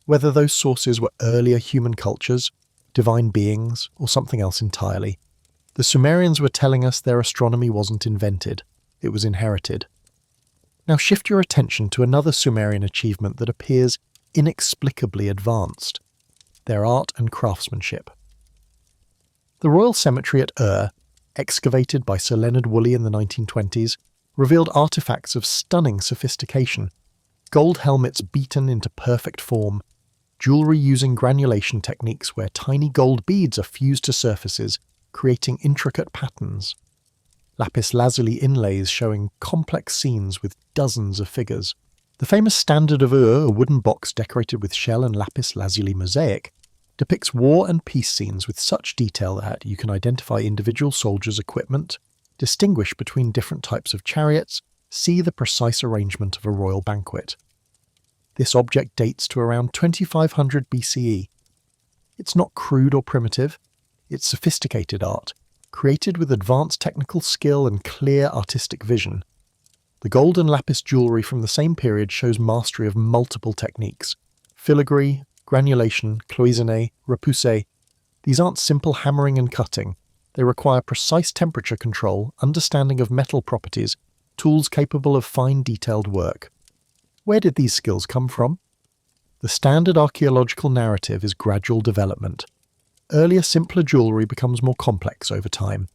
Speaker 1: Whether those sources were earlier human cultures, divine beings, or something else entirely. The Sumerians were telling us their astronomy wasn't invented, it was inherited. Now shift your attention to another Sumerian achievement that appears inexplicably advanced, their art and craftsmanship. The royal cemetery at excavated by Sir Leonard Woolley in the 1920s, revealed artifacts of stunning sophistication, gold helmets beaten into perfect form, jewellery using granulation techniques where tiny gold beads are fused to surfaces, creating intricate patterns. Lapis lazuli inlays showing complex scenes with dozens of figures. The famous Standard of a wooden box decorated with shell and lapis lazuli mosaic, depicts war and peace scenes with such detail that you can identify individual soldiers' equipment, distinguish between different types of chariots, see the precise arrangement of a royal banquet. This object dates to around 2500 BCE. It's not crude or primitive, it's sophisticated art, created with advanced technical skill and clear artistic vision. The gold and lapis jewellery from the same period shows mastery of multiple techniques. Filigree, granulation, cloisonné, repoussé. These aren't simple hammering and cutting. They require precise temperature control, understanding of metal properties, tools capable of fine detailed work. Where did these skills come from? The standard archaeological narrative is gradual development. Earlier, simpler jewellery becomes more complex over time.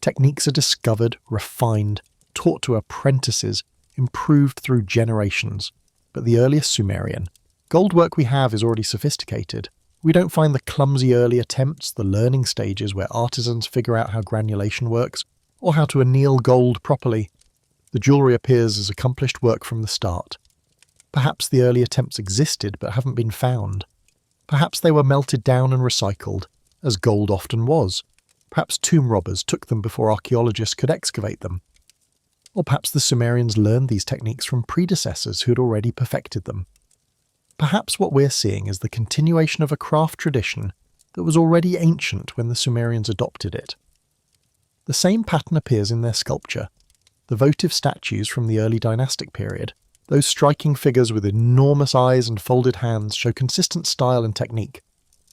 Speaker 1: Techniques are discovered, refined, taught to apprentices, improved through generations. But the earliest Sumerian, gold work we have is already sophisticated. We don't find the clumsy early attempts, the learning stages where artisans figure out how granulation works, or how to anneal gold properly. The jewellery appears as accomplished work from the start. Perhaps the early attempts existed but haven't been found. Perhaps they were melted down and recycled, as gold often was. Perhaps tomb robbers took them before archaeologists could excavate them. Or perhaps the Sumerians learned these techniques from predecessors who had already perfected them. Perhaps what we're seeing is the continuation of a craft tradition that was already ancient when the Sumerians adopted it. The same pattern appears in their sculpture. The votive statues from the early dynastic period, those striking figures with enormous eyes and folded hands, show consistent style and technique.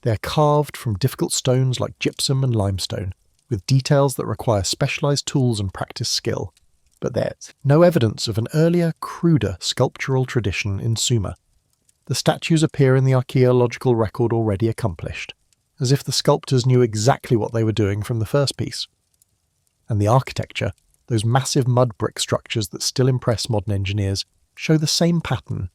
Speaker 1: They are carved from difficult stones like gypsum and limestone, with details that require specialized tools and practiced skill. But there's no evidence of an earlier, cruder sculptural tradition in Sumer. The statues appear in the archaeological record already accomplished, as if the sculptors knew exactly what they were doing from the first piece. And the architecture, those massive mud brick structures that still impress modern engineers, show the same pattern.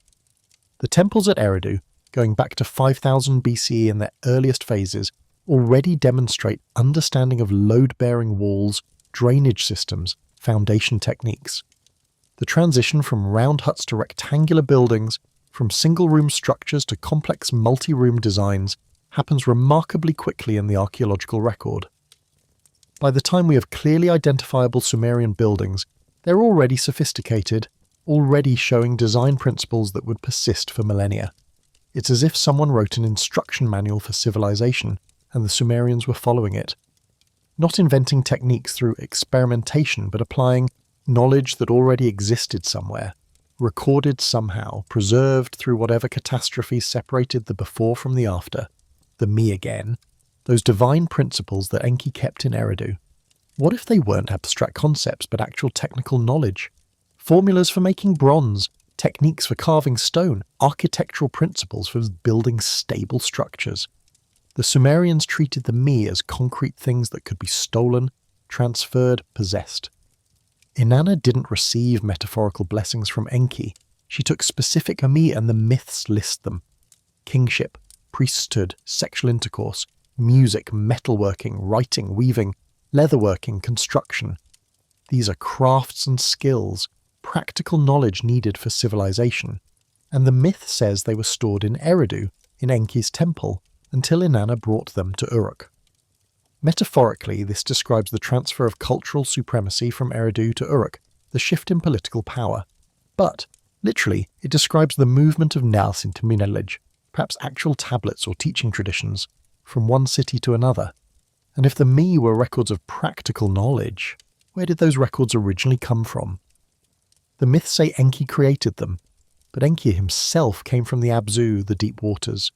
Speaker 1: The temples at Eridu, going back to 5000 BCE in their earliest phases, already demonstrate understanding of load-bearing walls, drainage systems, foundation techniques. The transition from round huts to rectangular buildings, from single-room structures to complex multi-room designs, happens remarkably quickly in the archaeological record. By the time we have clearly identifiable Sumerian buildings, they're already sophisticated, already showing design principles that would persist for millennia. It's as if someone wrote an instruction manual for civilization, and the Sumerians were following it. Not inventing techniques through experimentation, but applying knowledge that already existed somewhere, recorded somehow, preserved through whatever catastrophe separated the before from the after, the me again, those divine principles that Enki kept in Eridu. What if they weren't abstract concepts, but actual technical knowledge? Formulas for making bronze, techniques for carving stone, architectural principles for building stable structures. The Sumerians treated the me as concrete things that could be stolen, transferred, possessed. Inanna didn't receive metaphorical blessings from Enki. She took specific me, and the myths list them. Kingship, priesthood, sexual intercourse, music, metalworking, writing, weaving, leatherworking, construction. These are crafts and skills, practical knowledge needed for civilization. And the myth says they were stored in Eridu, in Enki's temple, until Inanna brought them to Uruk. Metaphorically, this describes the transfer of cultural supremacy from Eridu to Uruk, the shift in political power. But, literally, it describes the movement of Nals into knowledge, perhaps actual tablets or teaching traditions, from one city to another. And if the me were records of practical knowledge, where did those records originally come from? The myths say Enki created them, but Enki himself came from the Abzu, the deep waters.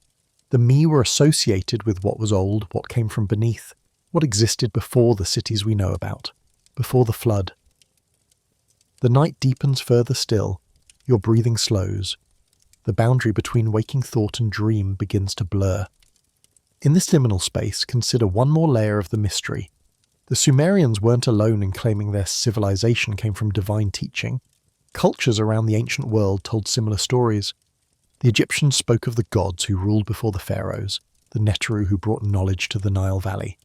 Speaker 1: The me were associated with what was old, what came from beneath, what existed before the cities we know about, before the flood. The night deepens further still, your breathing slows. The boundary between waking thought and dream begins to blur. In this liminal space, consider one more layer of the mystery. The Sumerians weren't alone in claiming their civilization came from divine teaching. Cultures around the ancient world told similar stories. The Egyptians spoke of the gods who ruled before the pharaohs, the Neteru who brought knowledge to the Nile Valley.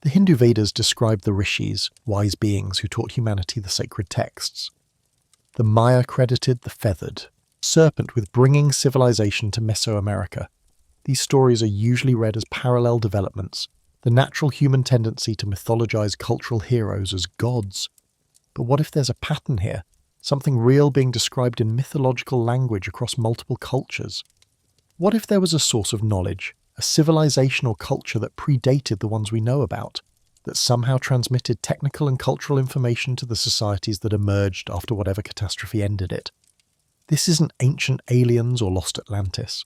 Speaker 1: The Hindu Vedas described the rishis, wise beings who taught humanity the sacred texts. The Maya credited the feathered serpent with bringing civilization to Mesoamerica. These stories are usually read as parallel developments, the natural human tendency to mythologize cultural heroes as gods. But what if there's a pattern here? Something real being described in mythological language across multiple cultures? What if there was a source of knowledge, a civilization or culture that predated the ones we know about, that somehow transmitted technical and cultural information to the societies that emerged after whatever catastrophe ended it? This isn't ancient aliens or lost Atlantis.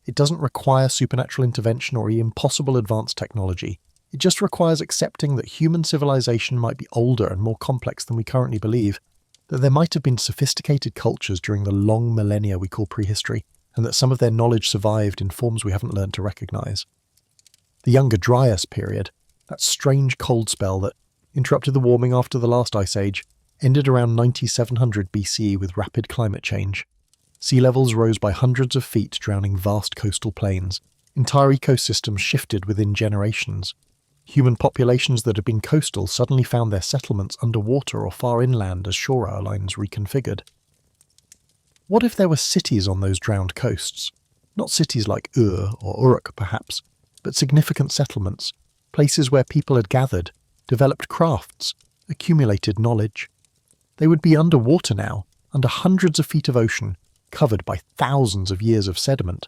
Speaker 1: It doesn't require supernatural intervention or impossible advanced technology. It just requires accepting that human civilization might be older and more complex than we currently believe, that there might have been sophisticated cultures during the long millennia we call prehistory, and that some of their knowledge survived in forms we haven't learned to recognize. The Younger Dryas period, that strange cold spell that interrupted the warming after the last ice age, ended around 9700 BCE with rapid climate change. Sea levels rose by hundreds of feet, drowning vast coastal plains. Entire ecosystems shifted within generations. Human populations that had been coastal suddenly found their settlements underwater or far inland as shorelines reconfigured. What if there were cities on those drowned coasts? Not cities like Ur or Uruk, perhaps, but significant settlements, places where people had gathered, developed crafts, accumulated knowledge. They would be underwater now, under hundreds of feet of ocean, covered by thousands of years of sediment.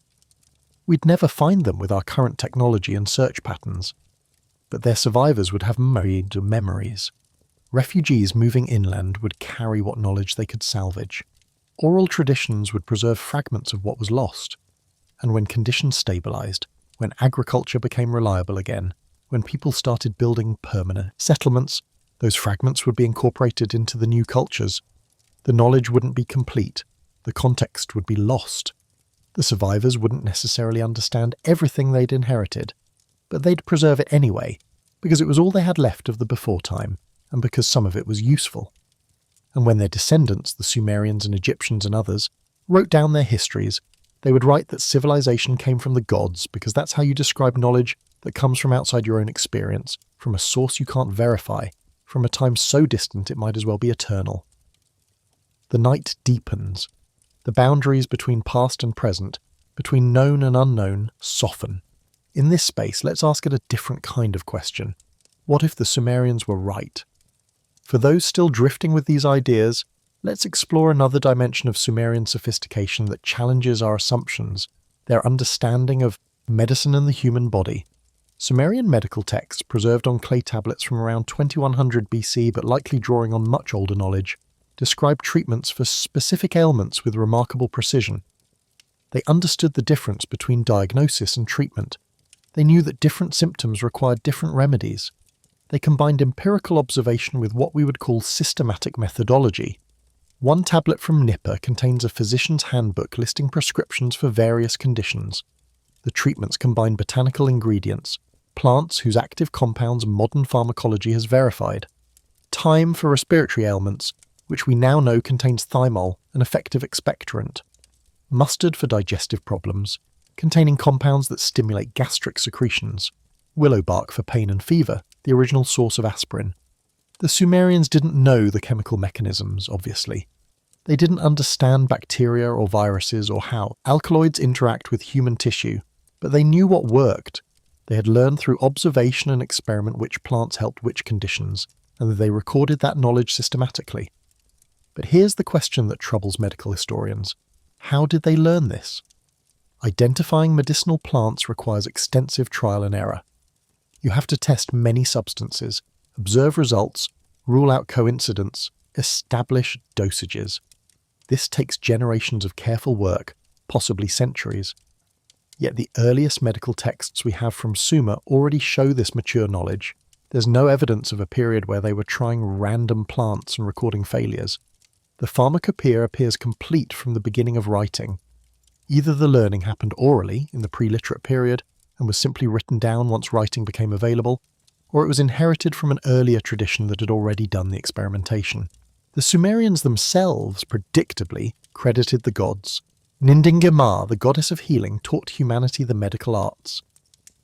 Speaker 1: We'd never find them with our current technology and search patterns. But their survivors would have made memories. Refugees moving inland would carry what knowledge they could salvage. Oral traditions would preserve fragments of what was lost. And when conditions stabilized, when agriculture became reliable again, when people started building permanent settlements, Those fragments would be incorporated into the new cultures. The knowledge wouldn't be complete. The context would be lost. The survivors wouldn't necessarily understand everything they'd inherited, but they'd preserve it anyway, because it was all they had left of the before time, and because some of it was useful. And when their descendants, the Sumerians and Egyptians and others, wrote down their histories, they would write that civilization came from the gods, because that's how you describe knowledge that comes from outside your own experience, from a source you can't verify, from a time so distant it might as well be eternal. The night deepens. The boundaries between past and present, between known and unknown, soften. In this space, let's ask it a different kind of question. What if the Sumerians were right? For those still drifting with these ideas, let's explore another dimension of Sumerian sophistication that challenges our assumptions, their understanding of medicine and the human body. Sumerian medical texts, preserved on clay tablets from around 2100 BC but likely drawing on much older knowledge, describe treatments for specific ailments with remarkable precision. They understood the difference between diagnosis and treatment. They knew that different symptoms required different remedies. They combined empirical observation with what we would call systematic methodology. One tablet from Nippur contains a physician's handbook listing prescriptions for various conditions. The treatments combine botanical ingredients, plants whose active compounds modern pharmacology has verified. Thyme for respiratory ailments, which we now know contains thymol, an effective expectorant. Mustard for digestive problems, containing compounds that stimulate gastric secretions. Willow bark for pain and fever, the original source of aspirin. The Sumerians didn't know the chemical mechanisms, obviously. They didn't understand bacteria or viruses or how alkaloids interact with human tissue, but they knew what worked. They had learned through observation and experiment which plants helped which conditions, and they recorded that knowledge systematically. But here's the question that troubles medical historians. How did they learn this? Identifying medicinal plants requires extensive trial and error. You have to test many substances, observe results, rule out coincidence, establish dosages. This takes generations of careful work, possibly centuries. Yet the earliest medical texts we have from Sumer already show this mature knowledge. There's no evidence of a period where they were trying random plants and recording failures. The pharmacopoeia appears complete from the beginning of writing. Either the learning happened orally in the pre-literate period and was simply written down once writing became available, or it was inherited from an earlier tradition that had already done the experimentation. The Sumerians themselves, predictably, credited the gods. Nindingemar, the goddess of healing, taught humanity the medical arts.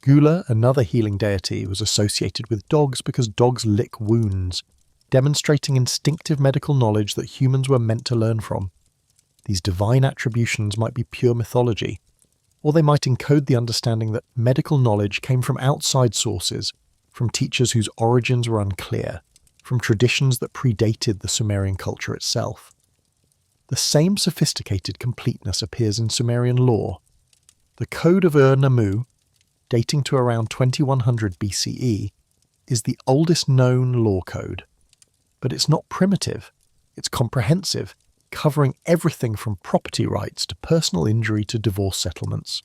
Speaker 1: Gula, another healing deity, was associated with dogs because dogs lick wounds, demonstrating instinctive medical knowledge that humans were meant to learn from. These divine attributions might be pure mythology, or they might encode the understanding that medical knowledge came from outside sources, from teachers whose origins were unclear, from traditions that predated the Sumerian culture itself. The same sophisticated completeness appears in Sumerian law. The Code of Ur-Nammu, dating to around 2100 BCE, is the oldest known law code. But it's not primitive, it's comprehensive, covering everything from property rights to personal injury to divorce settlements.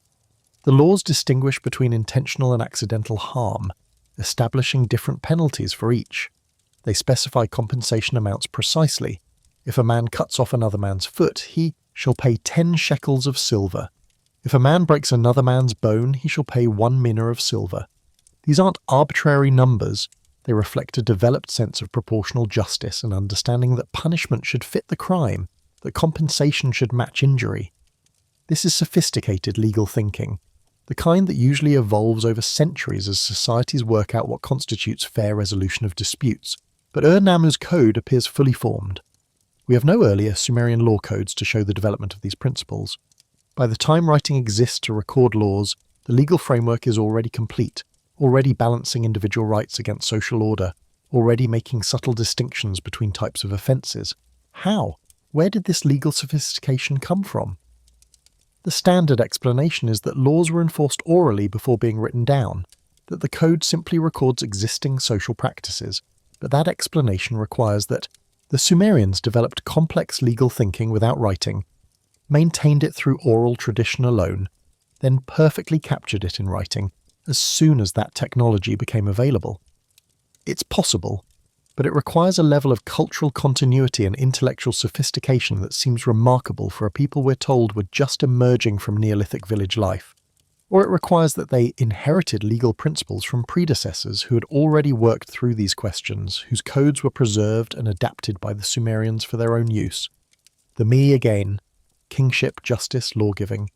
Speaker 1: The laws distinguish between intentional and accidental harm, establishing different penalties for each. They specify compensation amounts precisely. If a man cuts off another man's foot, he shall pay 10 shekels of silver. If a man breaks another man's bone, he shall pay 1 mina of silver. These aren't arbitrary numbers. They reflect a developed sense of proportional justice and understanding that punishment should fit the crime, that compensation should match injury. This is sophisticated legal thinking, the kind that usually evolves over centuries as societies work out what constitutes fair resolution of disputes. But Ur-Nammu's code appears fully formed. We have no earlier Sumerian law codes to show the development of these principles. By the time writing exists to record laws, the legal framework is already complete, already balancing individual rights against social order, already making subtle distinctions between types of offences. How? Where did this legal sophistication come from? The standard explanation is that laws were enforced orally before being written down, that the code simply records existing social practices, but that explanation requires that the Sumerians developed complex legal thinking without writing, maintained it through oral tradition alone, then perfectly captured it in writing as soon as that technology became available. It's possible, but it requires a level of cultural continuity and intellectual sophistication that seems remarkable for a people we're told were just emerging from Neolithic village life. Or it requires that they inherited legal principles from predecessors who had already worked through these questions, whose codes were preserved and adapted by the Sumerians for their own use. The me again, kingship, justice, lawgiving.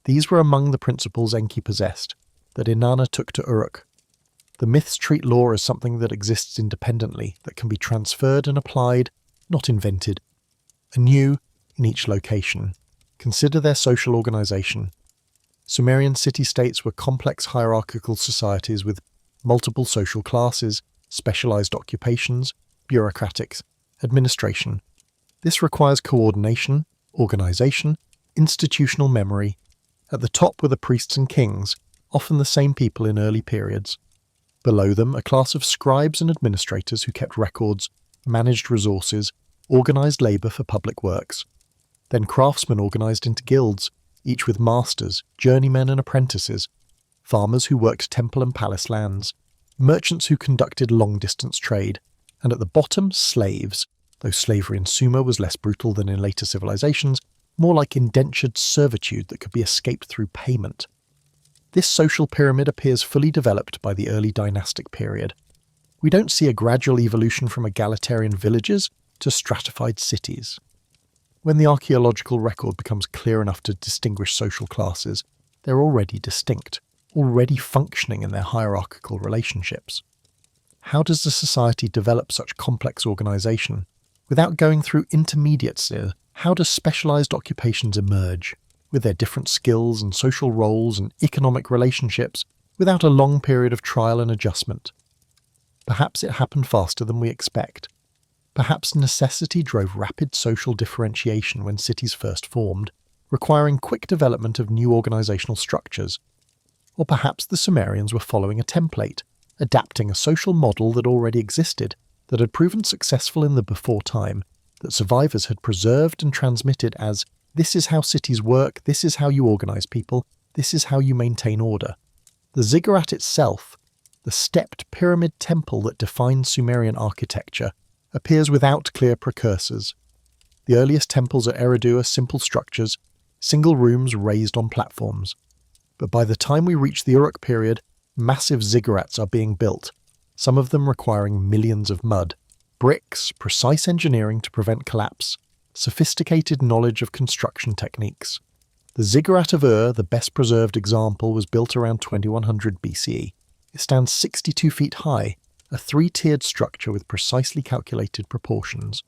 Speaker 1: These were among the principles Enki possessed, that Inanna took to Uruk. The myths treat law as something that exists independently, that can be transferred and applied, not invented, anew in each location. Consider their social organization. Sumerian city-states were complex hierarchical societies with multiple social classes, specialized occupations, bureaucratics, administration. This requires coordination, organization, institutional memory. At the top were the priests and kings, often the same people in early periods. Below them, a class of scribes and administrators who kept records, managed resources, organized labor for public works. Then craftsmen organized into guilds, each with masters, journeymen and apprentices, farmers who worked temple and palace lands, merchants who conducted long-distance trade, and at the bottom, slaves, though slavery in Sumer was less brutal than in later civilizations, more like indentured servitude that could be escaped through payment. This social pyramid appears fully developed by the early dynastic period. We don't see a gradual evolution from egalitarian villages to stratified cities. When the archaeological record becomes clear enough to distinguish social classes, they're already distinct, already functioning in their hierarchical relationships. How does the society develop such complex organization? Without going through intermediates, how do specialized occupations emerge, with their different skills and social roles and economic relationships, without a long period of trial and adjustment? Perhaps it happened faster than we expect. Perhaps necessity drove rapid social differentiation when cities first formed, requiring quick development of new organizational structures. Or perhaps the Sumerians were following a template, adapting a social model that already existed, that had proven successful in the before time, that survivors had preserved and transmitted as, this is how cities work, this is how you organize people, this is how you maintain order. The ziggurat itself, the stepped pyramid temple that defined Sumerian architecture, appears without clear precursors. The earliest temples at Eridu are simple structures, single rooms raised on platforms. But by the time we reach the Uruk period, massive ziggurats are being built, some of them requiring millions of mud, bricks, precise engineering to prevent collapse, sophisticated knowledge of construction techniques. The ziggurat of Ur, the best preserved example, was built around 2100 BCE. It stands 62 feet high, a three-tiered structure with precisely calculated proportions.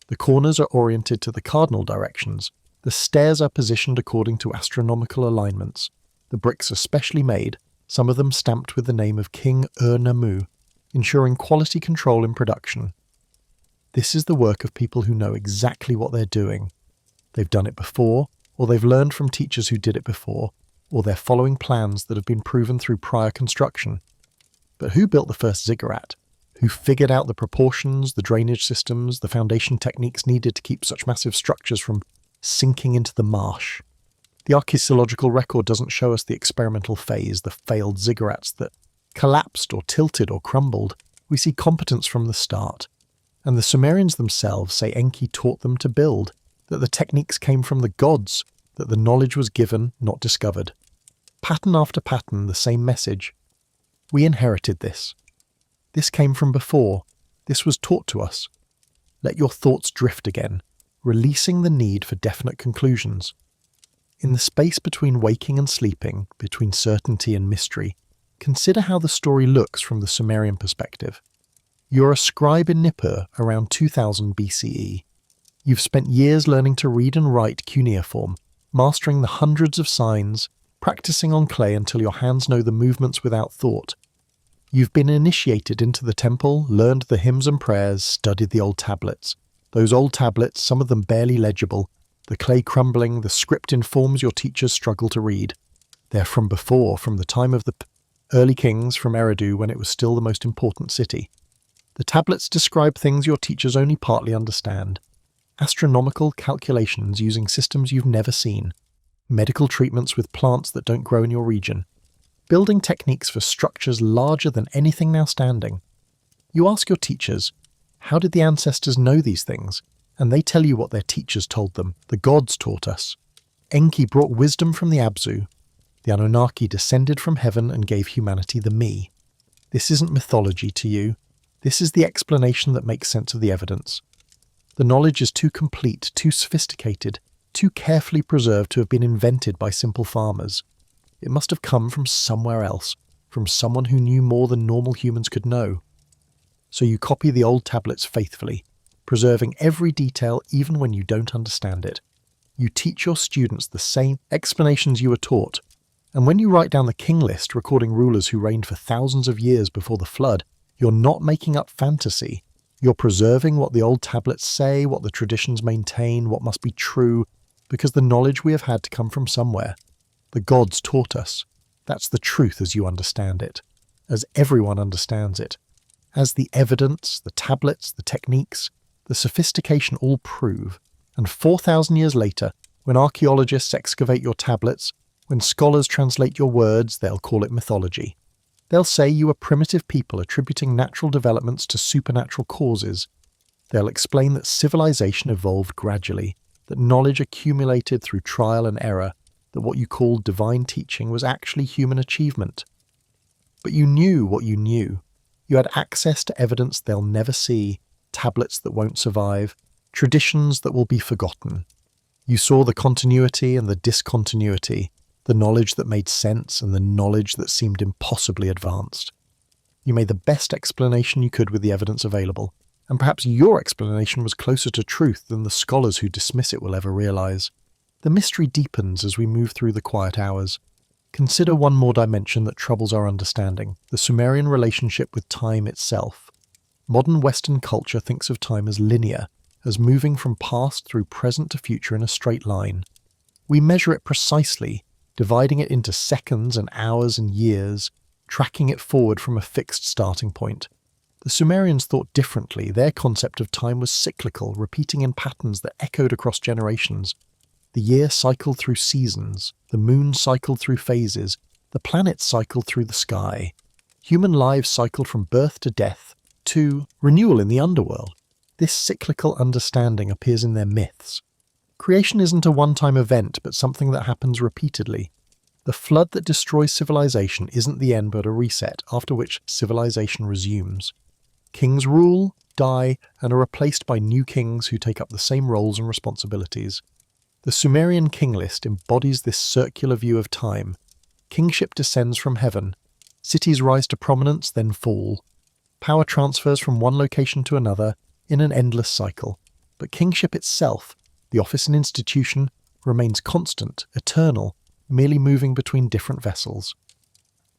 Speaker 1: The corners are oriented to the cardinal directions. The stairs are positioned according to astronomical alignments. The bricks are specially made, some of them stamped with the name of King Ur-Nammu, ensuring quality control in production. This is the work of people who know exactly what they're doing. They've done it before, or they've learned from teachers who did it before, or they're following plans that have been proven through prior construction. But who built the first ziggurat? Who figured out the proportions, the drainage systems, the foundation techniques needed to keep such massive structures from sinking into the marsh? The archaeological record doesn't show us the experimental phase, the failed ziggurats that collapsed or tilted or crumbled. We see competence from the start. And the Sumerians themselves say Enki taught them to build, that the techniques came from the gods, that the knowledge was given, not discovered. Pattern after pattern, the same message. We inherited this. This came from before. This was taught to us. Let your thoughts drift again, releasing the need for definite conclusions. In the space between waking and sleeping, between certainty and mystery, consider how the story looks from the Sumerian perspective. You're a scribe in Nippur around 2000 BCE. You've spent years learning to read and write cuneiform, mastering the hundreds of signs, practicing on clay until your hands know the movements without thought. You've been initiated into the temple, learned the hymns and prayers, studied the old tablets. Those old tablets, some of them barely legible, the clay crumbling, the script in forms your teachers struggle to read. They're from before, from the time of the early kings, from Eridu when it was still the most important city. The tablets describe things your teachers only partly understand. Astronomical calculations using systems you've never seen. Medical treatments with plants that don't grow in your region. Building techniques for structures larger than anything now standing. You ask your teachers, How did the ancestors know these things? And they tell you what their teachers told them. The gods taught us. Enki brought wisdom from the Abzu. The Anunnaki descended from heaven and gave humanity the me. This isn't mythology to you. This is the explanation that makes sense of the evidence. The knowledge is too complete, too sophisticated, too carefully preserved to have been invented by simple farmers. It must have come from somewhere else, from someone who knew more than normal humans could know. So you copy the old tablets faithfully, preserving every detail even when you don't understand it. You teach your students the same explanations you were taught, and when you write down the king list recording rulers who reigned for thousands of years before the flood, you're not making up fantasy. You're preserving what the old tablets say, what the traditions maintain, what must be true, because the knowledge we have had to come from somewhere. The gods taught us. That's the truth as you understand it, as everyone understands it, as the evidence, the tablets, the techniques, the sophistication all prove. And 4,000 years later, when archaeologists excavate your tablets, when scholars translate your words, they'll call it mythology. They'll say you are primitive people attributing natural developments to supernatural causes. They'll explain that civilization evolved gradually, that knowledge accumulated through trial and error, that what you called divine teaching was actually human achievement. But you knew what you knew. You had access to evidence they'll never see, tablets that won't survive, traditions that will be forgotten. You saw the continuity and the discontinuity, the knowledge that made sense and the knowledge that seemed impossibly advanced. You made the best explanation you could with the evidence available, and perhaps your explanation was closer to truth than the scholars who dismiss it will ever realize. The mystery deepens as we move through the quiet hours. Consider one more dimension that troubles our understanding, the Sumerian relationship with time itself. Modern Western culture thinks of time as linear, as moving from past through present to future in a straight line. We measure it precisely, dividing it into seconds and hours and years, tracking it forward from a fixed starting point. The Sumerians thought differently. Their concept of time was cyclical, repeating in patterns that echoed across generations. The year cycled through seasons, the moon cycled through phases, the planets cycled through the sky. Human lives cycled from birth to death, to renewal in the underworld. This cyclical understanding appears in their myths. Creation isn't a one-time event, but something that happens repeatedly. The flood that destroys civilization isn't the end but a reset, after which civilization resumes. Kings rule, die, and are replaced by new kings who take up the same roles and responsibilities. The Sumerian king list embodies this circular view of time. Kingship descends from heaven. Cities rise to prominence, then fall. Power transfers from one location to another in an endless cycle. But kingship itself, the office and institution, remains constant, eternal, merely moving between different vessels.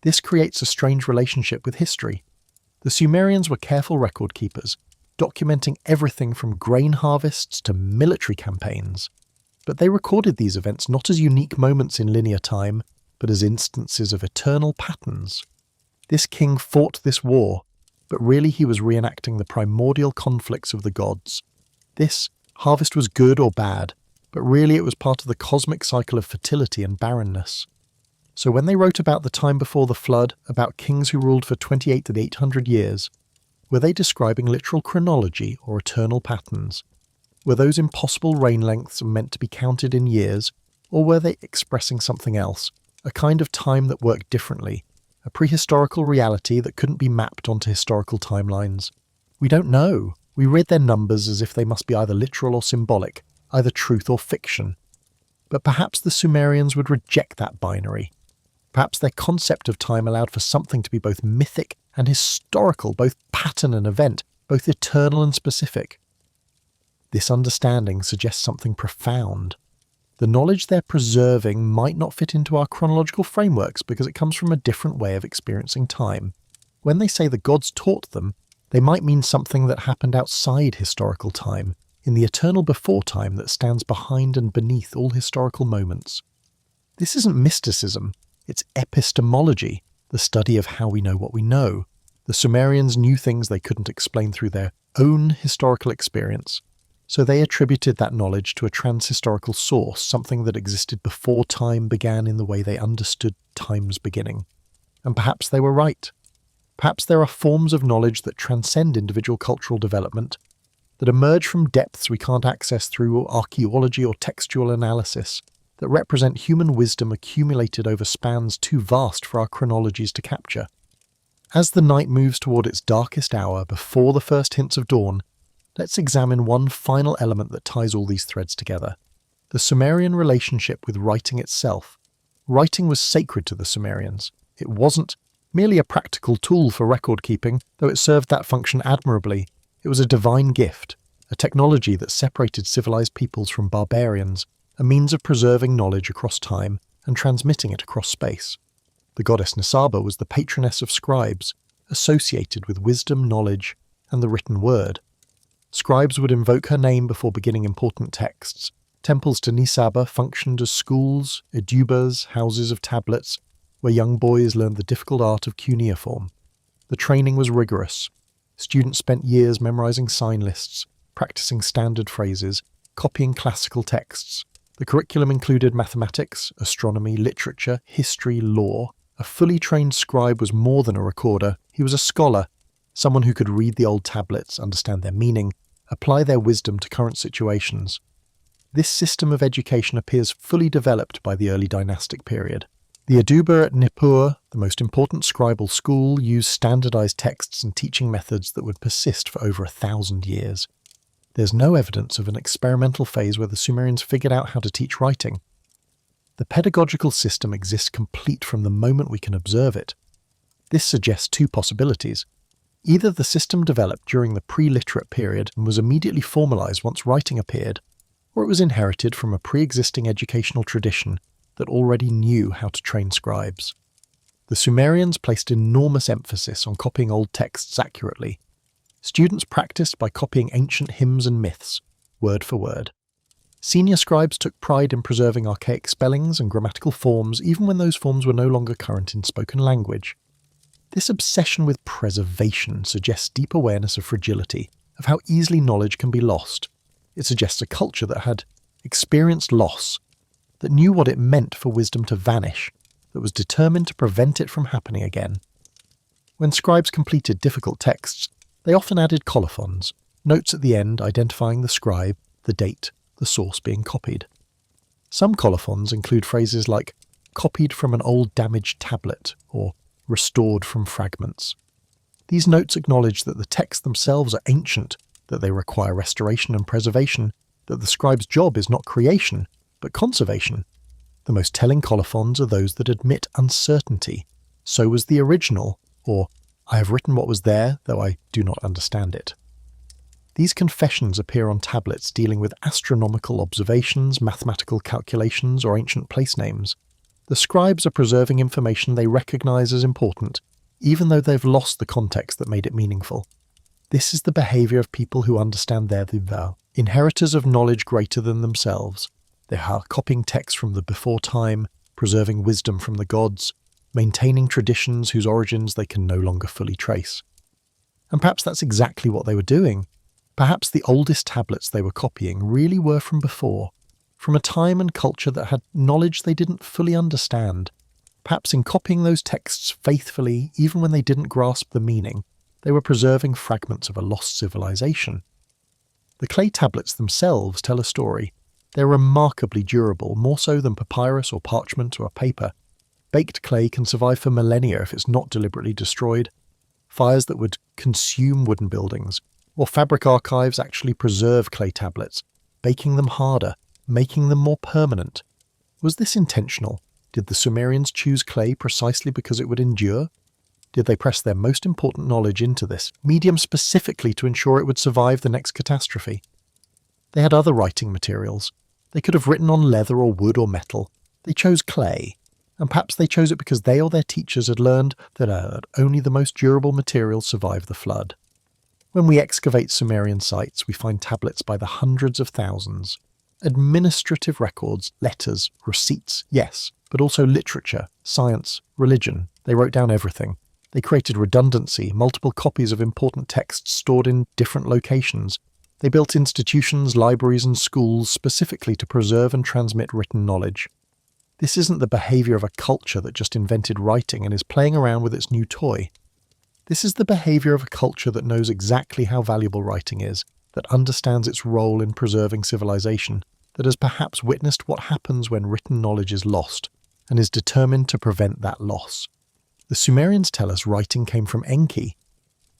Speaker 1: This creates a strange relationship with history. The Sumerians were careful record keepers, documenting everything from grain harvests to military campaigns. But they recorded these events not as unique moments in linear time, but as instances of eternal patterns. This king fought this war, but really he was reenacting the primordial conflicts of the gods. This harvest was good or bad, but really it was part of the cosmic cycle of fertility and barrenness. So when they wrote about the time before the flood, about kings who ruled for 28 to 800 years, were they describing literal chronology or eternal patterns? Were those impossible reign lengths meant to be counted in years, or were they expressing something else, a kind of time that worked differently, a prehistorical reality that couldn't be mapped onto historical timelines? We don't know. We read their numbers as if they must be either literal or symbolic, either truth or fiction. But perhaps the Sumerians would reject that binary. Perhaps their concept of time allowed for something to be both mythic and historical, both pattern and event, both eternal and specific. This understanding suggests something profound. The knowledge they're preserving might not fit into our chronological frameworks because it comes from a different way of experiencing time. When they say the gods taught them, they might mean something that happened outside historical time, in the eternal before time that stands behind and beneath all historical moments. This isn't mysticism, it's epistemology, the study of how we know what we know. The Sumerians knew things they couldn't explain through their own historical experience. So they attributed that knowledge to a transhistorical source, something that existed before time began in the way they understood time's beginning. And perhaps they were right. Perhaps there are forms of knowledge that transcend individual cultural development, that emerge from depths we can't access through archaeology or textual analysis, that represent human wisdom accumulated over spans too vast for our chronologies to capture. As the night moves toward its darkest hour before the first hints of dawn, let's examine one final element that ties all these threads together: the Sumerian relationship with writing itself. Writing was sacred to the Sumerians. It wasn't merely a practical tool for record-keeping, though it served that function admirably. It was a divine gift, a technology that separated civilized peoples from barbarians, a means of preserving knowledge across time and transmitting it across space. The goddess Nisaba was the patroness of scribes, associated with wisdom, knowledge, and the written word. Scribes would invoke her name before beginning important texts. Temples to Nisaba functioned as schools, edubas, houses of tablets, where young boys learned the difficult art of cuneiform. The training was rigorous. Students spent years memorizing sign lists, practicing standard phrases, copying classical texts. The curriculum included mathematics, astronomy, literature, history, law. A fully trained scribe was more than a recorder. He was a scholar, someone who could read the old tablets, understand their meaning, apply their wisdom to current situations. This system of education appears fully developed by the early dynastic period. The Eduba at Nippur, the most important scribal school, used standardized texts and teaching methods that would persist for over 1,000 years. There's no evidence of an experimental phase where the Sumerians figured out how to teach writing. The pedagogical system exists complete from the moment we can observe it. This suggests two possibilities. Either the system developed during the pre-literate period and was immediately formalized once writing appeared, or it was inherited from a pre-existing educational tradition that already knew how to train scribes. The Sumerians placed enormous emphasis on copying old texts accurately. Students practiced by copying ancient hymns and myths, word for word. Senior scribes took pride in preserving archaic spellings and grammatical forms even when those forms were no longer current in spoken language. This obsession with preservation suggests deep awareness of fragility, of how easily knowledge can be lost. It suggests a culture that had experienced loss, that knew what it meant for wisdom to vanish, that was determined to prevent it from happening again. When scribes completed difficult texts, they often added colophons, notes at the end identifying the scribe, the date, the source being copied. Some colophons include phrases like "copied from an old damaged tablet" or "restored from fragments." These notes acknowledge that the texts themselves are ancient, that they require restoration and preservation, that the scribe's job is not creation, but conservation. The most telling colophons are those that admit uncertainty. So was the original, or "I have written what was there, though I do not understand it." These confessions appear on tablets dealing with astronomical observations, mathematical calculations, or ancient place names. The scribes are preserving information they recognize as important, even though they've lost the context that made it meaningful. This is the behavior of people who understand their diva, inheritors of knowledge greater than themselves. They are copying texts from the before time, preserving wisdom from the gods, maintaining traditions whose origins they can no longer fully trace. And perhaps that's exactly what they were doing. Perhaps the oldest tablets they were copying really were from before, from a time and culture that had knowledge they didn't fully understand. Perhaps in copying those texts faithfully, even when they didn't grasp the meaning, they were preserving fragments of a lost civilization. The clay tablets themselves tell a story. They're remarkably durable, more so than papyrus or parchment or paper. Baked clay can survive for millennia if it's not deliberately destroyed. Fires that would consume wooden buildings, or fabric archives actually preserve clay tablets, baking them harder, making them more permanent. Was this intentional? Did the Sumerians choose clay precisely because it would endure? Did they press their most important knowledge into this medium specifically to ensure it would survive the next catastrophe? They had other writing materials. They could have written on leather or wood or metal. They chose clay, and perhaps they chose it because they or their teachers had learned that only the most durable materials survive the flood. When we excavate Sumerian sites, we find tablets by the hundreds of thousands. Administrative records, letters, receipts, yes, but also literature, science, religion. They wrote down everything. They created redundancy, multiple copies of important texts stored in different locations. They built institutions, libraries, and schools specifically to preserve and transmit written knowledge. This isn't the behavior of a culture that just invented writing and is playing around with its new toy. This is the behavior of a culture that knows exactly how valuable writing is, that understands its role in preserving civilization, that has perhaps witnessed what happens when written knowledge is lost, and is determined to prevent that loss. The Sumerians tell us writing came from Enki.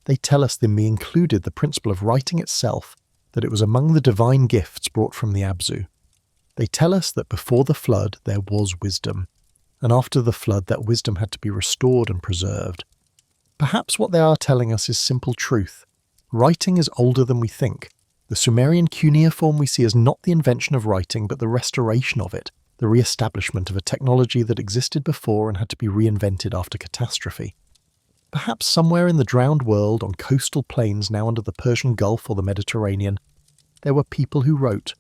Speaker 1: They tell us that me included the principle of writing itself, that it was among the divine gifts brought from the Abzu. They tell us that before the flood there was wisdom, and after the flood that wisdom had to be restored and preserved. Perhaps what they are telling us is simple truth. Writing is older than we think. The Sumerian cuneiform we see is not the invention of writing, but the restoration of it, the re-establishment of a technology that existed before and had to be reinvented after catastrophe. Perhaps somewhere in the drowned world, on coastal plains now under the Persian Gulf or the Mediterranean, there were people who wrote,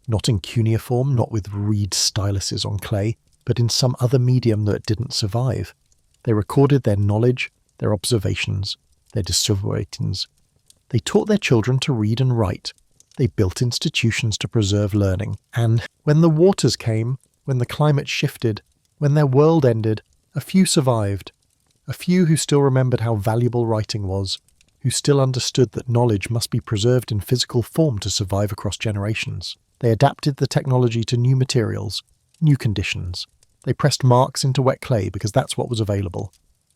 Speaker 1: not in cuneiform, not with reed styluses on clay, but in some other medium that didn't survive. They recorded their knowledge, their observations, their discoveries. They taught their children to read and write. They built institutions to preserve learning. And when the waters came, when the climate shifted, when their world ended, a few survived. A few who still remembered how valuable writing was, who still understood that knowledge must be preserved in physical form to survive across generations. They adapted the technology to new materials, new conditions. They pressed marks into wet clay because that's what was available.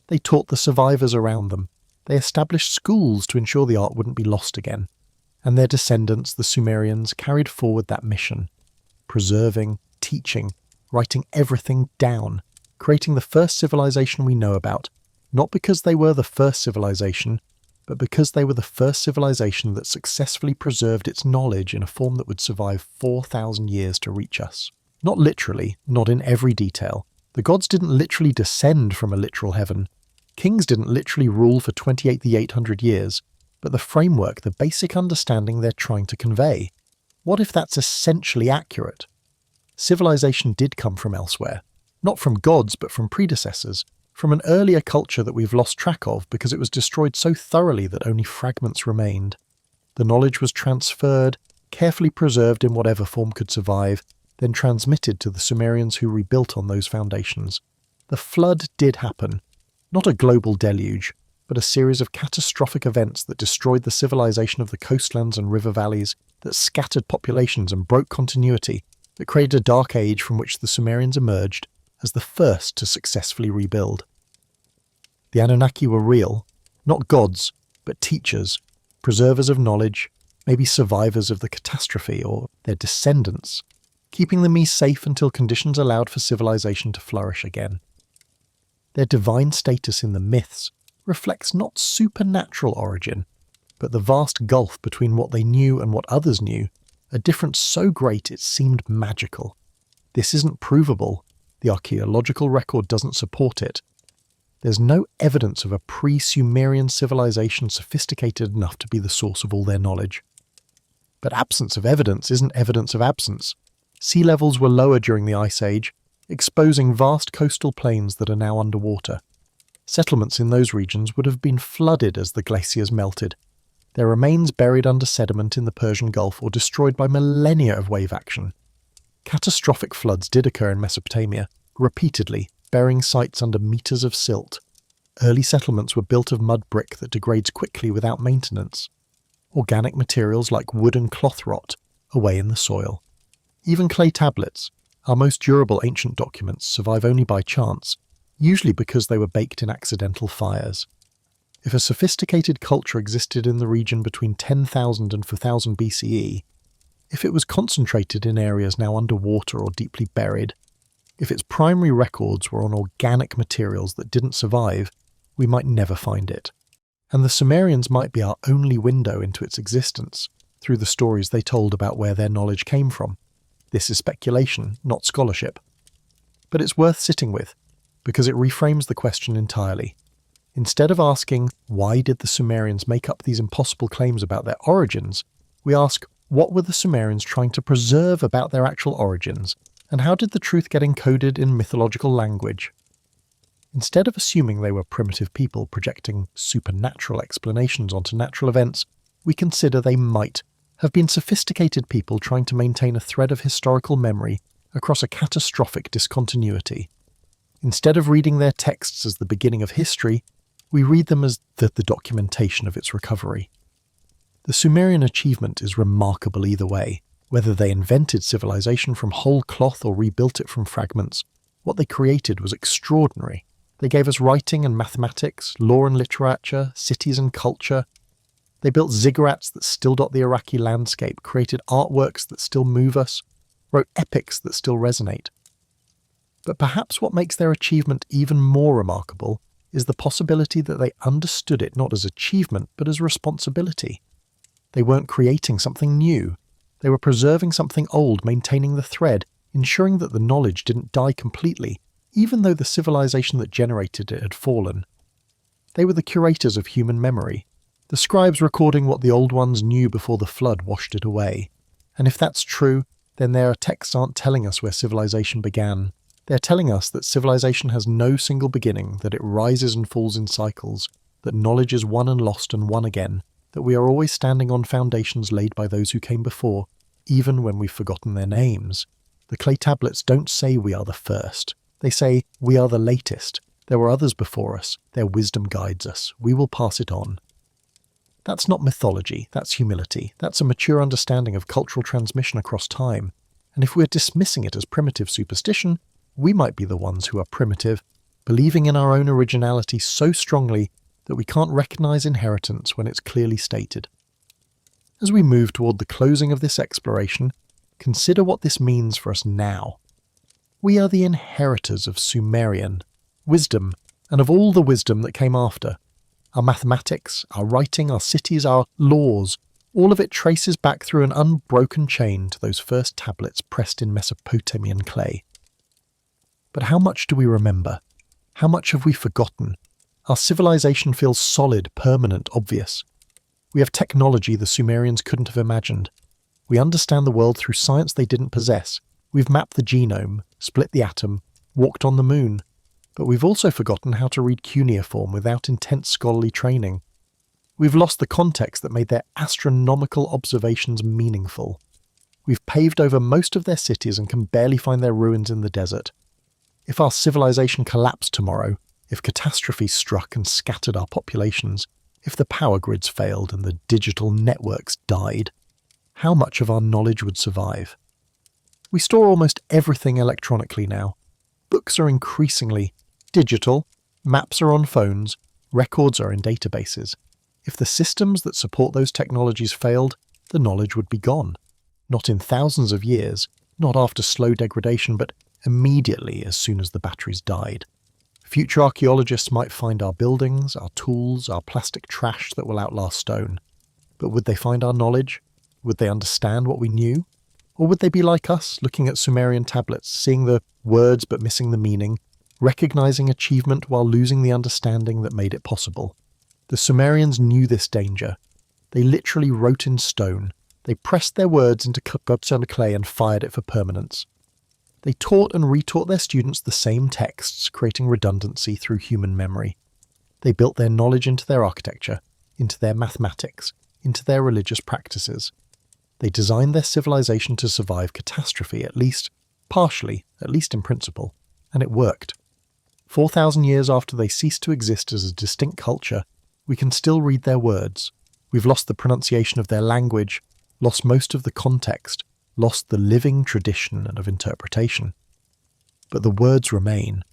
Speaker 1: They taught the survivors around them. They established schools to ensure the art wouldn't be lost again. And their descendants, the Sumerians, carried forward that mission, preserving, teaching, writing everything down, creating the first civilization we know about, not because they were the first civilization, but because they were the first civilization that successfully preserved its knowledge in a form that would survive 4,000 years to reach us. Not literally, not in every detail. The gods didn't literally descend from a literal heaven. Kings didn't literally rule for 2800 years, but the framework, the basic understanding they're trying to convey. What if that's essentially accurate? Civilization did come from elsewhere. Not from gods, but from predecessors. From an earlier culture that we've lost track of because it was destroyed so thoroughly that only fragments remained. The knowledge was transferred, carefully preserved in whatever form could survive, then transmitted to the Sumerians who rebuilt on those foundations. The flood did happen. Not a global deluge, but a series of catastrophic events that destroyed the civilization of the coastlands and river valleys, that scattered populations and broke continuity, that created a dark age from which the Sumerians emerged as the first to successfully rebuild. The Anunnaki were real, not gods, but teachers, preservers of knowledge, maybe survivors of the catastrophe or their descendants, keeping the me safe until conditions allowed for civilization to flourish again. Their divine status in the myths reflects not supernatural origin, but the vast gulf between what they knew and what others knew, a difference so great it seemed magical. This isn't provable. The archaeological record doesn't support it. There's no evidence of a pre-Sumerian civilization sophisticated enough to be the source of all their knowledge. But absence of evidence isn't evidence of absence. Sea levels were lower during the Ice Age, exposing vast coastal plains that are now underwater. Settlements in those regions would have been flooded as the glaciers melted, their remains buried under sediment in the Persian Gulf or destroyed by millennia of wave action. Catastrophic floods did occur in Mesopotamia, repeatedly, burying sites under meters of silt. Early settlements were built of mud brick that degrades quickly without maintenance. Organic materials like wood and cloth rot away in the soil. Even clay tablets, our most durable ancient documents, survive only by chance, usually because they were baked in accidental fires. If a sophisticated culture existed in the region between 10,000 and 4000 BCE, if it was concentrated in areas now underwater or deeply buried, if its primary records were on organic materials that didn't survive, we might never find it. And the Sumerians might be our only window into its existence, through the stories they told about where their knowledge came from. This is speculation, not scholarship. But it's worth sitting with, because it reframes the question entirely. Instead of asking, why did the Sumerians make up these impossible claims about their origins, we ask, what were the Sumerians trying to preserve about their actual origins, and how did the truth get encoded in mythological language? Instead of assuming they were primitive people projecting supernatural explanations onto natural events, we consider they might have been sophisticated people trying to maintain a thread of historical memory across a catastrophic discontinuity. Instead of reading their texts as the beginning of history, We read them as the documentation of its recovery. The Sumerian achievement is remarkable either way. Whether they invented civilization from whole cloth or rebuilt it from fragments, what they created was extraordinary. They gave us writing and mathematics, law and literature, cities and culture. They built ziggurats that still dot the Iraqi landscape, created artworks that still move us, wrote epics that still resonate. But perhaps what makes their achievement even more remarkable is the possibility that they understood it not as achievement but as responsibility. They weren't creating something new. They were preserving something old, maintaining the thread, ensuring that the knowledge didn't die completely, even though the civilization that generated it had fallen. They were the curators of human memory, the scribes recording what the old ones knew before the flood washed it away. And if that's true, then their texts aren't telling us where civilization began. They're telling us that civilization has no single beginning, that it rises and falls in cycles, that knowledge is won and lost and won again, that we are always standing on foundations laid by those who came before, even when we've forgotten their names. The clay tablets don't say we are the first. They say we are the latest. There were others before us. Their wisdom guides us. We will pass it on. That's not mythology. That's humility. That's a mature understanding of cultural transmission across time. And if we're dismissing it as primitive superstition, we might be the ones who are primitive, believing in our own originality so strongly that we can't recognize inheritance when it's clearly stated. As we move toward the closing of this exploration, consider what this means for us now. We are the inheritors of Sumerian wisdom, and of all the wisdom that came after. Our mathematics, our writing, our cities, our laws, all of it traces back through an unbroken chain to those first tablets pressed in Mesopotamian clay. But how much do we remember? How much have we forgotten? Our civilization feels solid, permanent, obvious. We have technology the Sumerians couldn't have imagined. We understand the world through science they didn't possess. We've mapped the genome, split the atom, walked on the moon. But we've also forgotten how to read cuneiform without intense scholarly training. We've lost the context that made their astronomical observations meaningful. We've paved over most of their cities and can barely find their ruins in the desert. If our civilization collapsed tomorrow, if catastrophe struck and scattered our populations, if the power grids failed and the digital networks died, how much of our knowledge would survive? We store almost everything electronically now. Books are increasingly digital, maps are on phones, records are in databases. If the systems that support those technologies failed, the knowledge would be gone. Not in thousands of years, not after slow degradation, but immediately as soon as the batteries died. Future archaeologists might find our buildings, our tools, our plastic trash that will outlast stone. But would they find our knowledge? Would they understand what we knew? Or would they be like us, looking at Sumerian tablets, seeing the words but missing the meaning, recognizing achievement while losing the understanding that made it possible? The Sumerians knew this danger. They literally wrote in stone. They pressed their words into cups and clay and fired it for permanence. They taught and retaught their students the same texts, creating redundancy through human memory. They built their knowledge into their architecture, into their mathematics, into their religious practices. They designed their civilization to survive catastrophe, at least partially, at least in principle, and it worked. 4,000 years after they ceased to exist as a distinct culture, we can still read their words. We've lost the pronunciation of their language, lost most of the context, lost the living tradition and of interpretation. But the words remain.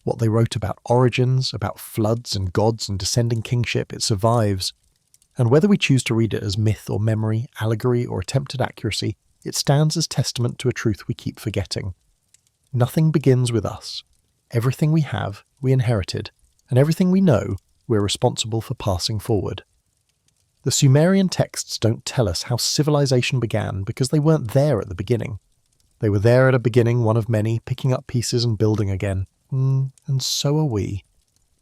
Speaker 1: What they wrote about origins, about floods and gods and descending kingship, it survives. And whether we choose to read it as myth or memory, allegory or attempted accuracy, it stands as testament to a truth we keep forgetting. Nothing begins with us. Everything we have, we inherited, and everything we know, we're responsible for passing forward. The Sumerian texts don't tell us how civilization began because they weren't there at the beginning. They were there at a beginning, one of many, picking up pieces and building again. And so are we.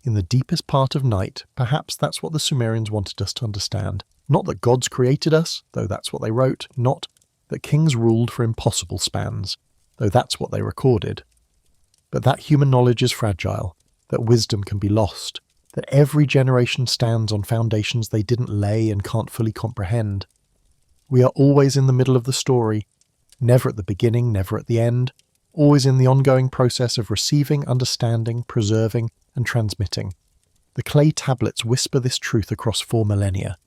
Speaker 1: In the deepest part of night, perhaps that's what the Sumerians wanted us to understand. Not that gods created us, though that's what they wrote. Not that kings ruled for impossible spans, though that's what they recorded. But that human knowledge is fragile, that wisdom can be lost, that every generation stands on foundations they didn't lay and can't fully comprehend. We are always in the middle of the story, never at the beginning, never at the end, always in the ongoing process of receiving, understanding, preserving, and transmitting. The clay tablets whisper this truth across 4 millennia.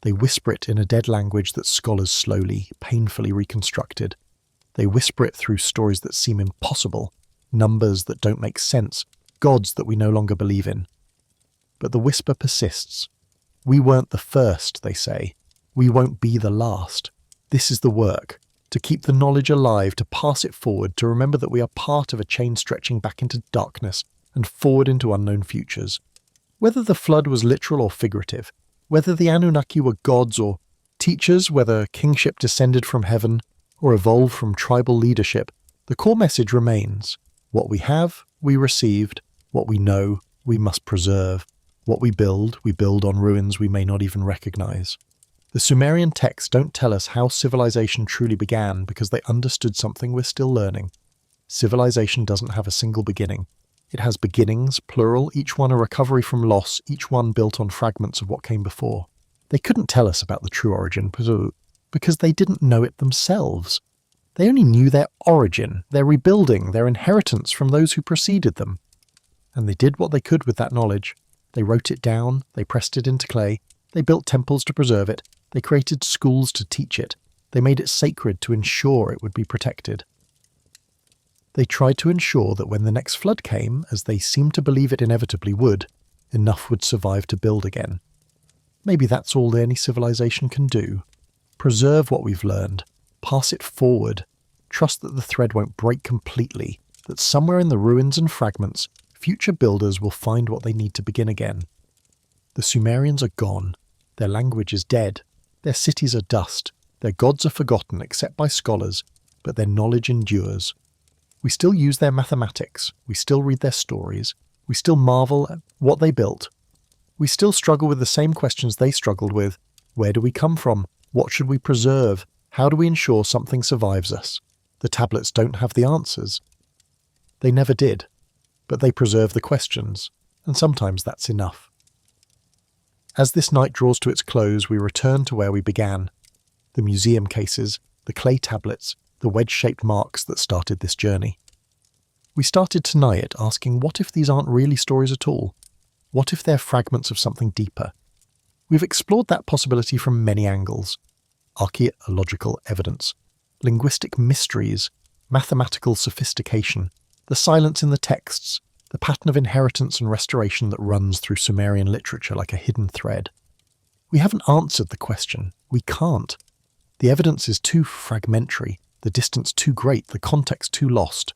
Speaker 1: They whisper it in a dead language that scholars slowly, painfully reconstructed. They whisper it through stories that seem impossible, numbers that don't make sense, gods that we no longer believe in. But the whisper persists. We weren't the first, they say. We won't be the last. This is the work. To keep the knowledge alive, to pass it forward, to remember that we are part of a chain stretching back into darkness and forward into unknown futures. Whether the flood was literal or figurative, whether the Anunnaki were gods or teachers, whether kingship descended from heaven or evolved from tribal leadership, the core message remains. What we have, we received. What we know, we must preserve. What we build on ruins we may not even recognize. The Sumerian texts don't tell us how civilization truly began because they understood something we're still learning. Civilization doesn't have a single beginning. It has beginnings, plural, each one a recovery from loss, each one built on fragments of what came before. They couldn't tell us about the true origin because they didn't know it themselves. They only knew their origin, their rebuilding, their inheritance from those who preceded them. And they did what they could with that knowledge. They wrote it down, they pressed it into clay, they built temples to preserve it, they created schools to teach it, they made it sacred to ensure it would be protected. They tried to ensure that when the next flood came, as they seemed to believe it inevitably would, enough would survive to build again. Maybe that's all any civilization can do. Preserve what we've learned, pass it forward, trust that the thread won't break completely, that somewhere in the ruins and fragments, future builders will find what they need to begin again. The Sumerians are gone. Their language is dead. Their cities are dust. Their gods are forgotten except by scholars, but their knowledge endures. We still use their mathematics. We still read their stories. We still marvel at what they built. We still struggle with the same questions they struggled with. Where do we come from? What should we preserve? How do we ensure something survives us? The tablets don't have the answers. They never did. But they preserve the questions, and sometimes that's enough. As this night draws to its close, we return to where we began. The museum cases, the clay tablets, the wedge-shaped marks that started this journey. We started tonight asking, what if these aren't really stories at all? What if they're fragments of something deeper? We've explored that possibility from many angles. Archaeological evidence, linguistic mysteries, mathematical sophistication, the silence in the texts, the pattern of inheritance and restoration that runs through Sumerian literature like a hidden thread. We haven't answered the question. We can't. The evidence is too fragmentary, the distance too great, the context too lost.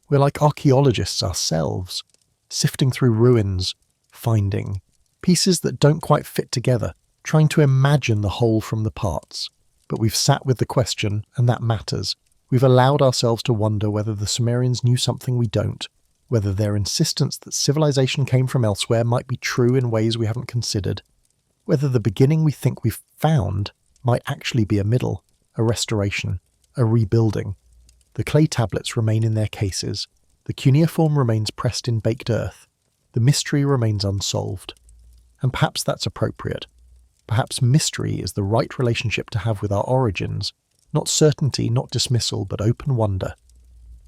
Speaker 1: We're like archaeologists ourselves, sifting through ruins, finding pieces that don't quite fit together, trying to imagine the whole from the parts. But we've sat with the question, and that matters. We've allowed ourselves to wonder whether the Sumerians knew something we don't, whether their insistence that civilization came from elsewhere might be true in ways we haven't considered, whether the beginning we think we've found might actually be a middle, a restoration, a rebuilding. The clay tablets remain in their cases, the cuneiform remains pressed in baked earth, the mystery remains unsolved. And perhaps that's appropriate. Perhaps mystery is the right relationship to have with our origins, not certainty, not dismissal, but open wonder.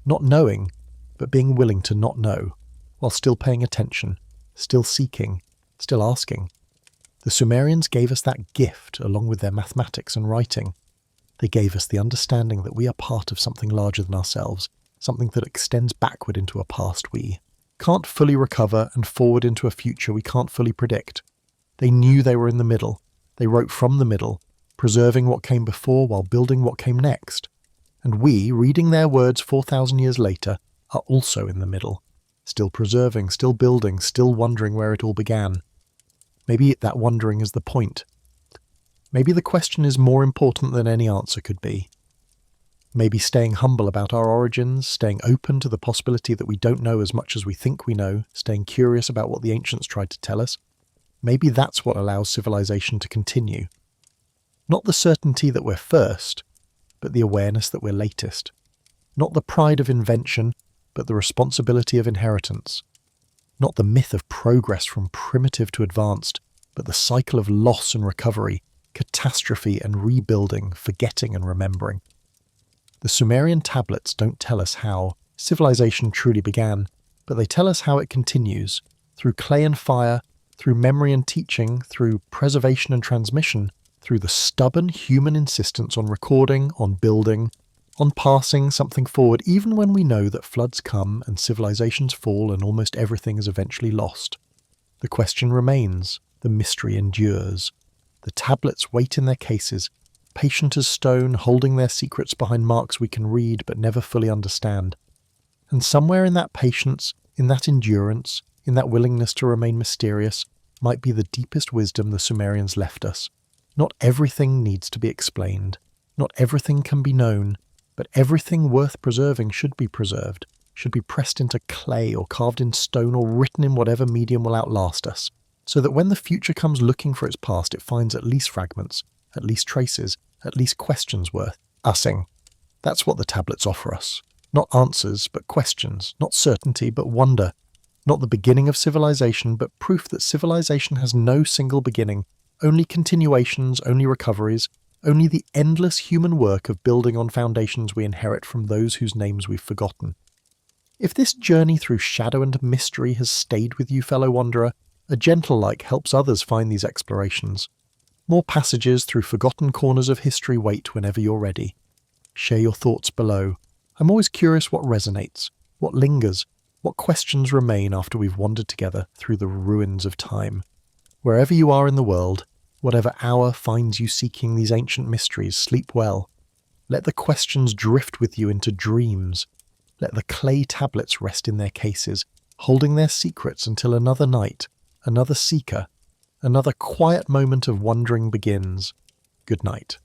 Speaker 1: Not knowing, but being willing to not know, while still paying attention, still seeking, still asking. The Sumerians gave us that gift along with their mathematics and writing. They gave us the understanding that we are part of something larger than ourselves, something that extends backward into a past we can't fully recover and forward into a future we can't fully predict. They knew they were in the middle. They wrote from the middle, preserving what came before while building what came next. And we, reading their words 4,000 years later, are also in the middle, still preserving, still building, still wondering where it all began. Maybe that wondering is the point. Maybe the question is more important than any answer could be. Maybe staying humble about our origins, staying open to the possibility that we don't know as much as we think we know, staying curious about what the ancients tried to tell us, maybe that's what allows civilization to continue. Not the certainty that we're first, but the awareness that we're latest. Not the pride of invention, but the responsibility of inheritance. Not the myth of progress from primitive to advanced, but the cycle of loss and recovery, catastrophe and rebuilding, forgetting and remembering. The Sumerian tablets don't tell us how civilization truly began, but they tell us how it continues, through clay and fire, through memory and teaching, through preservation and transmission, through the stubborn human insistence on recording, on building, on passing something forward, even when we know that floods come and civilizations fall and almost everything is eventually lost. The question remains, the mystery endures. The tablets wait in their cases, patient as stone, holding their secrets behind marks we can read but never fully understand. And somewhere in that patience, in that endurance, in that willingness to remain mysterious, might be the deepest wisdom the Sumerians left us. Not everything needs to be explained. Not everything can be known, but everything worth preserving should be preserved, should be pressed into clay or carved in stone or written in whatever medium will outlast us, so that when the future comes looking for its past, it finds at least fragments, at least traces, at least questions worth using. That's what the tablets offer us. Not answers, but questions. Not certainty, but wonder. Not the beginning of civilization, but proof that civilization has no single beginning, only continuations, only recoveries, only the endless human work of building on foundations we inherit from those whose names we've forgotten. If this journey through shadow and mystery has stayed with you, fellow wanderer, a gentle like helps others find these explorations. More passages through forgotten corners of history wait whenever you're ready. Share your thoughts below. I'm always curious what resonates, what lingers, what questions remain after we've wandered together through the ruins of time. Wherever you are in the world, whatever hour finds you seeking these ancient mysteries, sleep well. Let the questions drift with you into dreams. Let the clay tablets rest in their cases, holding their secrets until another night, another seeker, another quiet moment of wondering begins. Good night.